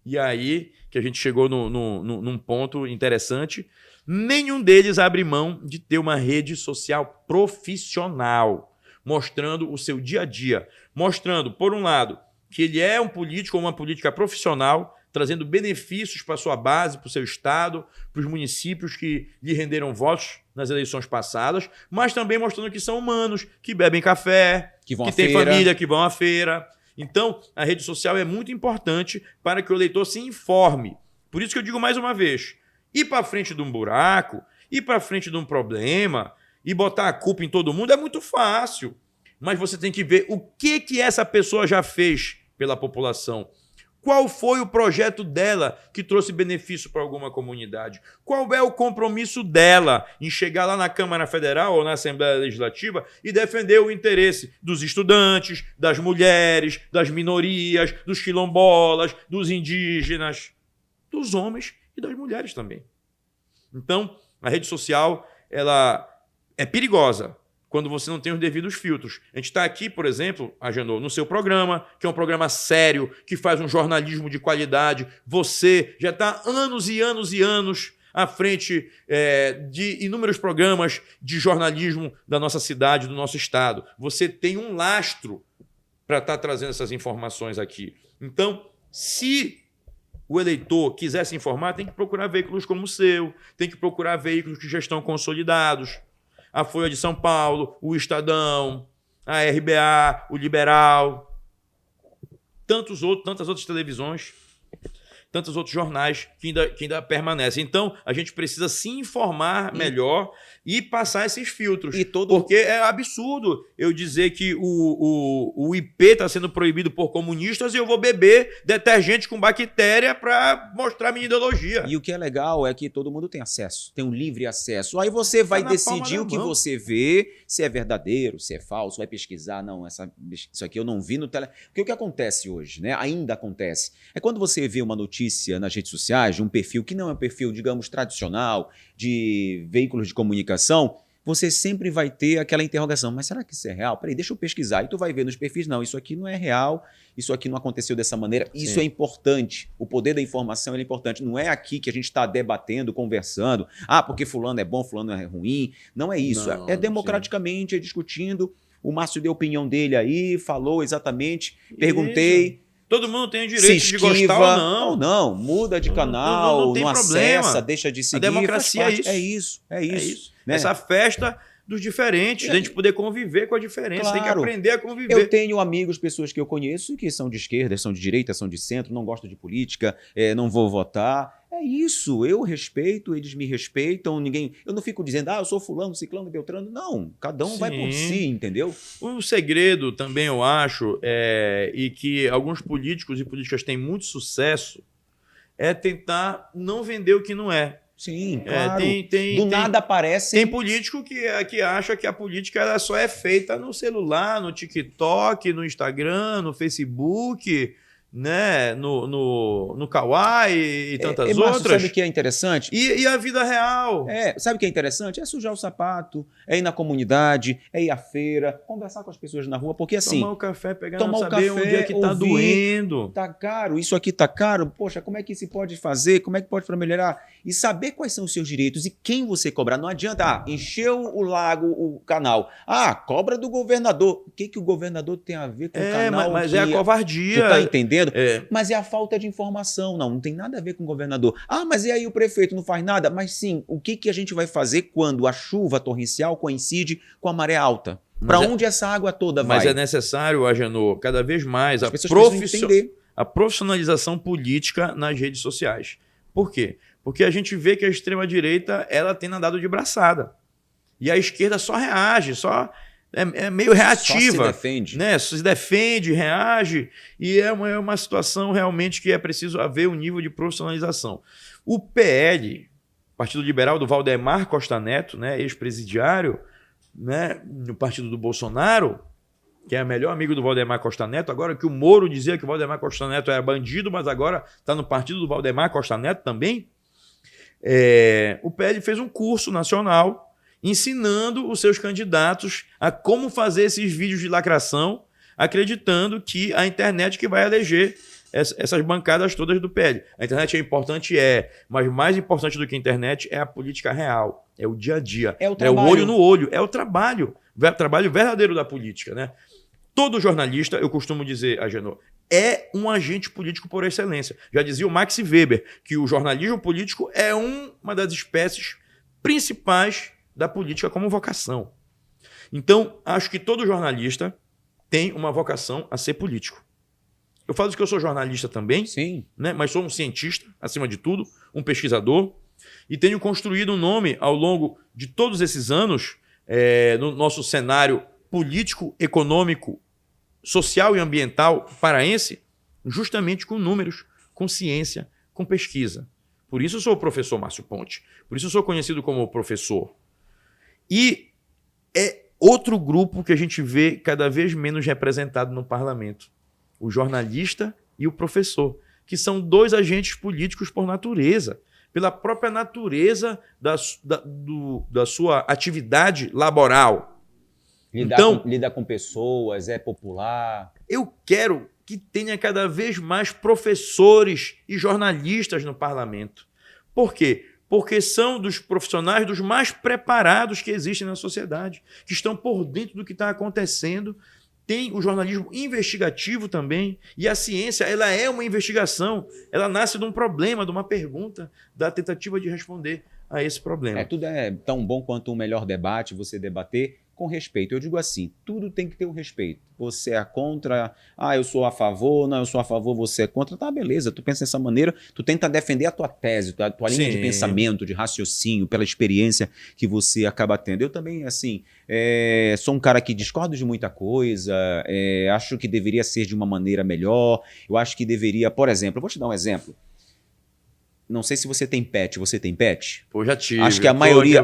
e aí que a gente chegou num ponto interessante, nenhum deles abre mão de ter uma rede social profissional, mostrando o seu dia a dia, mostrando, por um lado, que ele é um político ou uma política profissional, trazendo benefícios para a sua base, para o seu estado, para os municípios que lhe renderam votos nas eleições passadas, mas também mostrando que são humanos, que bebem café, que têm família, que vão à feira. Então, a rede social é muito importante para que o eleitor se informe. Por isso que eu digo mais uma vez, ir para frente de um buraco, ir para frente de um problema e botar a culpa em todo mundo é muito fácil. Mas você tem que ver o que essa pessoa já fez pela população. Qual foi o projeto dela que trouxe benefício para alguma comunidade? Qual é o compromisso dela em chegar lá na Câmara Federal ou na Assembleia Legislativa e defender o interesse dos estudantes, das mulheres, das minorias, dos quilombolas, dos indígenas, dos homens e das mulheres também. Então, a rede social, ela é perigosa quando você não tem os devidos filtros. A gente está aqui, por exemplo, Agenor, no seu programa, que é um programa sério, que faz um jornalismo de qualidade. Você já está anos e anos e anos à frente de inúmeros programas de jornalismo da nossa cidade, do nosso estado. Você tem um lastro para estar trazendo essas informações aqui. Então, se o eleitor quiser se informar, tem que procurar veículos como o seu, tem que procurar veículos que já estão consolidados. A Folha de São Paulo, o Estadão, a RBA, o Liberal, tantas outras televisões. tantos outros jornais que ainda permanecem. Então, a gente precisa se informar melhor e passar esses filtros. Porque é absurdo eu dizer que o IP está sendo proibido por comunistas e eu vou beber detergente com bactéria para mostrar minha ideologia. E o que é legal é que todo mundo tem acesso, tem um livre acesso. Aí você vai decidir o que você vê, se é verdadeiro, se é falso, vai pesquisar, não, isso aqui eu não vi no tele... Porque o que acontece hoje, né? Ainda acontece, é quando você vê uma notícia nas redes sociais de um perfil que não é um perfil, digamos, tradicional, de veículos de comunicação, você sempre vai ter aquela interrogação, mas será que isso é real? Peraí, deixa eu pesquisar. E tu vai ver nos perfis, não, isso aqui não é real, isso aqui não aconteceu dessa maneira. Isso é importante. O poder da informação é importante. Não é aqui que a gente está debatendo, conversando, porque fulano é bom, fulano é ruim. Não é isso. Não, é democraticamente, é discutindo. O Márcio deu a opinião dele aí, falou exatamente, perguntei. Isso. Todo mundo tem o direito de gostar ou não. Não, muda de canal, não acessa, deixa de seguir. A democracia é isso. Né? Essa festa dos diferentes, a gente poder conviver com a diferença, claro. Tem que aprender a conviver. Eu tenho amigos, pessoas que eu conheço, que são de esquerda, são de direita, são de centro, não gostam de política, não vou votar. É isso, eu respeito, eles me respeitam, eu não fico dizendo, eu sou fulano, ciclano, beltrano. Não, cada um vai por si, entendeu? Um segredo também, eu acho, e que alguns políticos e políticas têm muito sucesso, é tentar não vender o que não é. Sim, claro. Do nada aparece... Tem político que acha que a política ela só é feita no celular, no TikTok, no Instagram, no Facebook... né, no Kawaii e tantas outras. Sabe o que é interessante? E a vida real. Sabe o que é interessante? É sujar o sapato, é ir na comunidade, é ir à feira, conversar com as pessoas na rua, porque assim... Tomar o café, saber onde é que tá doendo. Tá caro, isso aqui tá caro, poxa, como é que se pode fazer, como é que pode para melhorar? E saber quais são os seus direitos e quem você cobrar. Não adianta, encheu o lago, o canal. Cobra do governador. O que o governador tem a ver com o canal? Mas é a covardia. Tu tá entendendo? Mas é a falta de informação. Não tem nada a ver com o governador. Mas e aí o prefeito não faz nada? Mas sim, o que a gente vai fazer quando a chuva torrencial coincide com a maré alta? Para onde essa água toda vai? Mas é necessário, Agenor, cada vez mais a profissionalização política nas redes sociais. Por quê? Porque a gente vê que a extrema-direita ela tem nadado de braçada. E a esquerda só reage, é meio reativa. Só se defende. Né? Se defende, reage. E é uma situação realmente que é preciso haver um nível de profissionalização. O PL, Partido Liberal do Valdemar Costa Neto, né, ex-presidiário, né, no partido do Bolsonaro, que é o melhor amigo do Valdemar Costa Neto, agora que o Moro dizia que o Valdemar Costa Neto era bandido, mas agora está no partido do Valdemar Costa Neto também. O PL fez um curso nacional ensinando os seus candidatos a como fazer esses vídeos de lacração, acreditando que a internet que vai eleger essas bancadas todas do PL. A internet é importante, mas mais importante do que a internet é a política real, é o dia a dia, é o olho no olho, é o trabalho verdadeiro da política, né? Todo jornalista, eu costumo dizer, Agenor, é um agente político por excelência. Já dizia o Max Weber que o jornalismo político é uma das espécies principais da política como vocação. Então, acho que todo jornalista tem uma vocação a ser político. Eu falo que eu sou jornalista também, sim, né? Mas sou um cientista, acima de tudo, um pesquisador, e tenho construído um nome ao longo de todos esses anos no nosso cenário político, econômico, social e ambiental paraense, justamente com números, com ciência, com pesquisa. Por isso eu sou o professor Márcio Ponte, por isso eu sou conhecido como professor. E é outro grupo que a gente vê cada vez menos representado no parlamento. O jornalista e o professor, que são dois agentes políticos por natureza, pela própria natureza da sua atividade laboral. Lidar com pessoas, é popular. Eu quero que tenha cada vez mais professores e jornalistas no parlamento. Por quê? Porque são dos profissionais dos mais preparados que existem na sociedade, que estão por dentro do que está acontecendo. Tem o jornalismo investigativo também, e a ciência ela é uma investigação, ela nasce de um problema, de uma pergunta, da tentativa de responder a esse problema. Tudo é tão bom quanto um melhor debate, você debater com respeito. Eu digo assim, tudo tem que ter um respeito. Você é contra, eu sou a favor, não, eu sou a favor, você é contra. Tá, beleza, tu pensa dessa maneira, tu tenta defender a tua tese, a tua linha de pensamento, de raciocínio, pela experiência que você acaba tendo. Eu também, assim, sou um cara que discordo de muita coisa, acho que deveria ser de uma maneira melhor, eu acho que deveria, por exemplo, eu vou te dar um exemplo. Não sei se você tem pet. Você tem pet? Pô, já tive. Acho que a maioria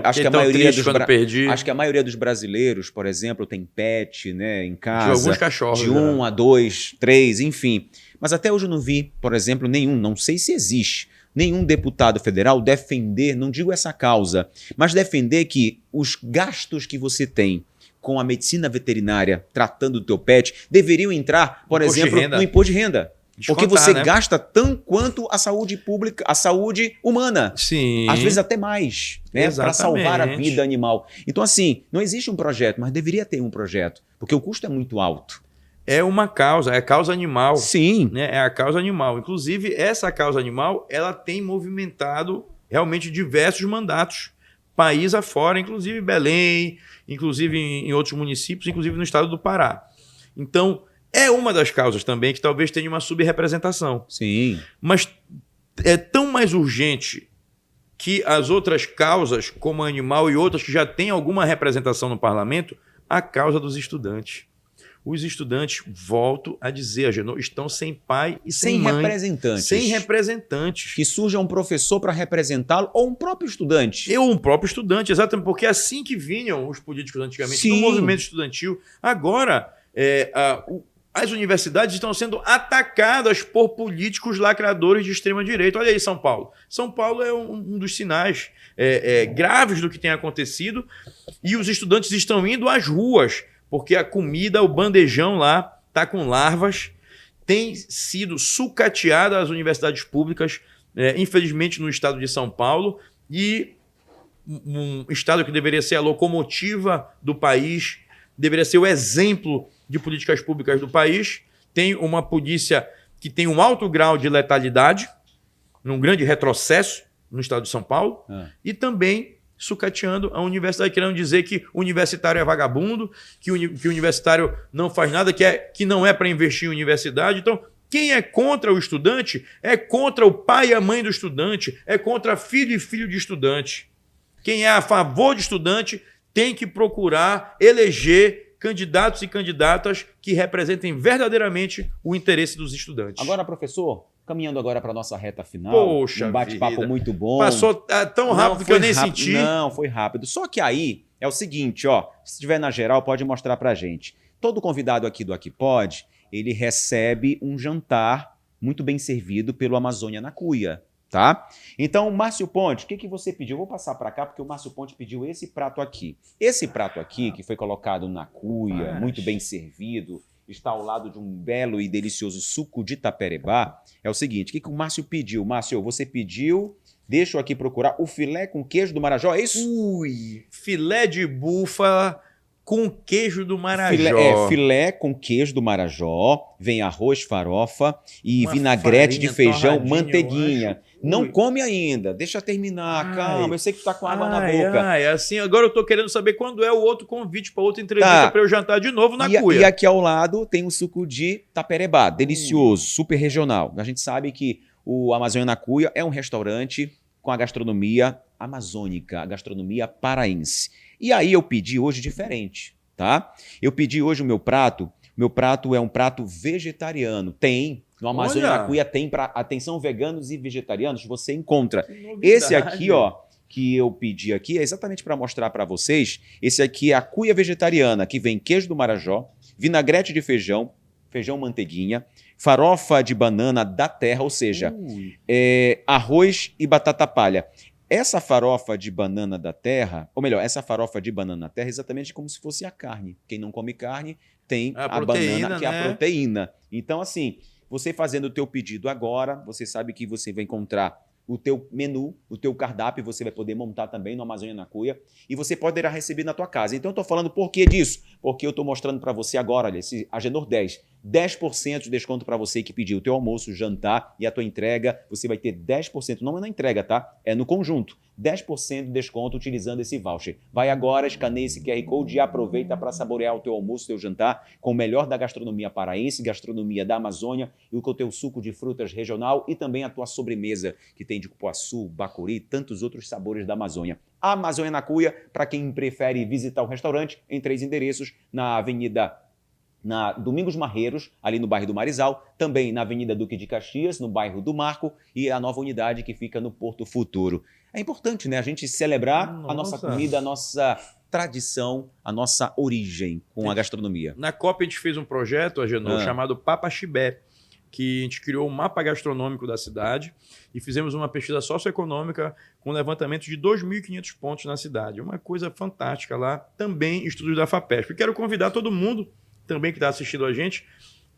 dos brasileiros, por exemplo, tem pet, né, em casa. De alguns cachorros. De 1 a 2, 3, enfim. Mas até hoje eu não vi, por exemplo, nenhum, não sei se existe, nenhum deputado federal defender, não digo essa causa, mas defender que os gastos que você tem com a medicina veterinária tratando do teu pet deveriam entrar, por exemplo, no imposto de renda. Porque você gasta tanto quanto a saúde pública, a saúde humana. Sim. Às vezes até mais, né? Para salvar a vida animal. Então, assim, não existe um projeto, mas deveria ter um projeto, porque o custo é muito alto. É uma causa, é a causa animal. Sim. Né? É a causa animal. Inclusive, essa causa animal, ela tem movimentado realmente diversos mandatos, país afora, inclusive Belém, inclusive em outros municípios, inclusive no estado do Pará. Então, é uma das causas também que talvez tenha uma subrepresentação. Sim. Mas é tão mais urgente que as outras causas, como animal e outras que já têm alguma representação no parlamento, a causa dos estudantes. Os estudantes, volto a dizer, Agenor, estão sem pai e sem mãe. Sem representantes. Sem representantes. Que surja um professor para representá-lo ou um próprio estudante. Um próprio estudante, exatamente. Porque é assim que vinham os políticos antigamente, no movimento estudantil. Agora, as universidades estão sendo atacadas por políticos lacradores de extrema-direita. Olha aí São Paulo. São Paulo é um dos sinais graves do que tem acontecido e os estudantes estão indo às ruas porque a comida, o bandejão lá, está com larvas, tem sido sucateada às universidades públicas, infelizmente no estado de São Paulo, e um estado que deveria ser a locomotiva do país, deveria ser o exemplo de políticas públicas do país, tem uma polícia que tem um alto grau de letalidade, um grande retrocesso no estado de São Paulo, e também sucateando a universidade, querendo dizer que o universitário é vagabundo, que o universitário não faz nada, que não é para investir em universidade. Então, quem é contra o estudante é contra o pai e a mãe do estudante, é contra filho e filho de estudante. Quem é a favor de estudante tem que procurar eleger candidatos e candidatas que representem verdadeiramente o interesse dos estudantes. Agora, professor, caminhando agora para a nossa reta final, poxa, um bate-papo muito bom. Passou tão rápido que eu nem senti. Não, foi rápido. Só que aí é o seguinte, ó, se estiver na geral, pode mostrar para a gente. Todo convidado aqui do Aqui Pode, ele recebe um jantar muito bem servido pelo Amazônia na Cuia. Tá? Então, Márcio Ponte, o que você pediu? Eu vou passar para cá porque o Márcio Ponte pediu esse prato aqui. Esse prato aqui, que foi colocado na cuia, muito bem servido, está ao lado de um belo e delicioso suco de taperebá, é o seguinte, o que o Márcio pediu? Márcio, você pediu, deixa eu aqui procurar, o filé com queijo do Marajó, é isso? Ui, filé de búfala com queijo do Marajó. Filé com queijo do Marajó, vem arroz, farofa e vinagrete de feijão, manteiguinha. Não come ainda, deixa eu terminar, calma, eu sei que tu tá com água na boca. Assim, agora eu tô querendo saber quando é o outro convite para outra entrevista para eu jantar de novo na cuia. E aqui ao lado tem o suco de taperebá, delicioso, super regional. A gente sabe que o Amazônia na Cuia é um restaurante com a gastronomia amazônica, a gastronomia paraense. E aí eu pedi hoje diferente, tá? Eu pedi hoje o meu prato é um prato vegetariano, no Amazônia na Cuia tem para atenção veganos e vegetarianos, você encontra. Esse aqui, ó, que eu pedi aqui é exatamente para mostrar para vocês. Esse aqui é a cuia vegetariana, que vem queijo do Marajó, vinagrete de feijão, feijão manteiguinha, farofa de banana da terra, ou seja, arroz e batata palha. Essa farofa de banana da terra, ou melhor, essa farofa de banana da terra é exatamente como se fosse a carne. Quem não come carne tem a banana, que é a proteína. Então, assim, você fazendo o teu pedido agora, você sabe que você vai encontrar o teu menu, o teu cardápio, você vai poder montar também no Amazônia na Cuia e você poderá receber na tua casa. Então, eu estou falando por que disso? Porque eu estou mostrando para você agora, olha, esse Agenor 10. 10% de desconto para você que pediu o teu almoço, jantar e a tua entrega. Você vai ter 10%, não é na entrega, tá? É no conjunto. 10% de desconto utilizando esse voucher. Vai agora, escaneia esse QR Code e aproveita para saborear o teu almoço, o teu jantar com o melhor da gastronomia paraense, gastronomia da Amazônia e com o teu suco de frutas regional e também a tua sobremesa que tem de cupuaçu, bacuri e tantos outros sabores da Amazônia. A Amazônia na Cuia, para quem prefere visitar o restaurante, em 3 endereços, na Avenida Domingos Marreiros, ali no bairro do Marizal, também na Avenida Duque de Caxias, no bairro do Marco, e a nova unidade que fica no Porto Futuro. É importante, né, a gente celebrar a nossa comida, a nossa tradição, a nossa origem com a gastronomia. Na COP a gente fez um projeto, Agenor, chamado Papa Chibé, que a gente criou um mapa gastronômico da cidade e fizemos uma pesquisa socioeconômica com levantamento de 2.500 pontos na cidade. Uma coisa fantástica lá, também estudos da FAPESP. Eu quero convidar todo mundo também que está assistindo a gente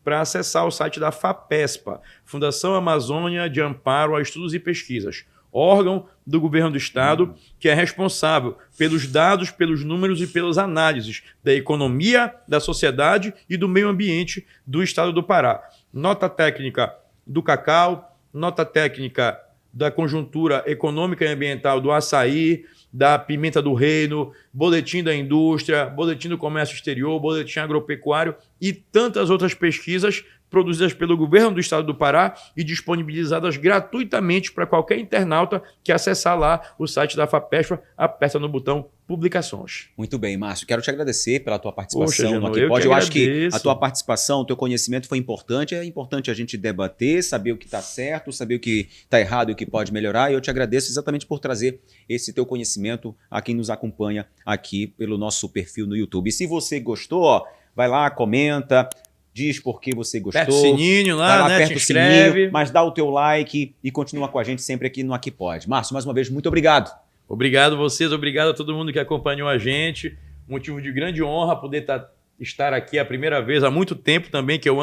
para acessar o site da FAPESPA, Fundação Amazônia de Amparo a Estudos e Pesquisas, órgão do governo do estado que é responsável pelos dados, pelos números e pelas análises da economia, da sociedade e do meio ambiente do estado do Pará. Nota técnica do cacau, nota técnica da conjuntura econômica e ambiental do açaí, da pimenta do reino, boletim da indústria, boletim do comércio exterior, boletim agropecuário e tantas outras pesquisas produzidas pelo governo do estado do Pará e disponibilizadas gratuitamente para qualquer internauta que acessar lá o site da FAPESPA, aperta no botão Publicações. Muito bem, Márcio. Quero te agradecer pela tua participação no Aqui Pode. Eu acho que a tua participação, o teu conhecimento foi importante. É importante a gente debater, saber o que está certo, saber o que está errado e o que pode melhorar. E eu te agradeço exatamente por trazer esse teu conhecimento a quem nos acompanha aqui pelo nosso perfil no YouTube. E se você gostou, ó, vai lá, comenta, diz por que você gostou. Aperta o sininho lá, né? Aperta o sininho, mas dá o teu like e continua com a gente sempre aqui no Aqui Pode. Márcio, mais uma vez, muito obrigado. Obrigado a vocês, obrigado a todo mundo que acompanhou a gente. Motivo de grande honra poder estar aqui a primeira vez, há muito tempo também que eu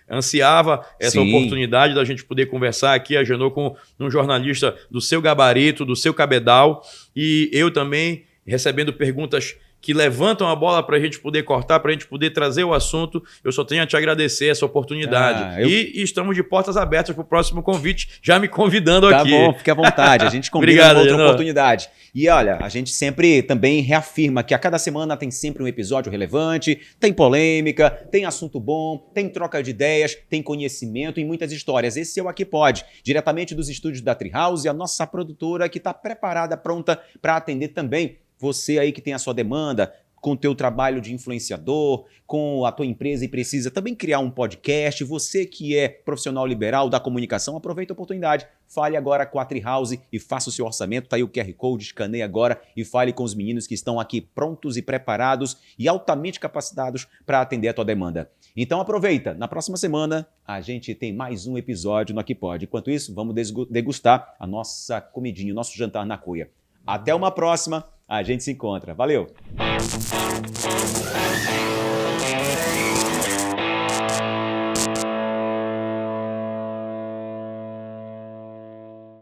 ansiava essa oportunidade da gente poder conversar aqui, Agenor, com um jornalista do seu gabarito, do seu cabedal, e eu também recebendo perguntas que levantam a bola para a gente poder cortar, para a gente poder trazer o assunto. Eu só tenho a te agradecer essa oportunidade. E estamos de portas abertas para o próximo convite, já me convidando aqui. Tá bom, fique à vontade. A gente combina uma outra oportunidade. E olha, a gente sempre também reafirma que a cada semana tem sempre um episódio relevante, tem polêmica, tem assunto bom, tem troca de ideias, tem conhecimento e muitas histórias. Esse é o Aqui Pode, diretamente dos estúdios da Treehouse, a nossa produtora que está preparada, pronta para atender também você aí que tem a sua demanda, com o teu trabalho de influenciador, com a tua empresa e precisa também criar um podcast, você que é profissional liberal da comunicação, aproveita a oportunidade, fale agora com a Treehouse e faça o seu orçamento, tá aí o QR Code, escaneie agora e fale com os meninos que estão aqui prontos e preparados e altamente capacitados para atender a tua demanda. Então aproveita, na próxima semana a gente tem mais um episódio no Aqui Pode. Enquanto isso, vamos degustar a nossa comidinha, o nosso jantar na cuia. Até uma próxima, a gente se encontra. Valeu!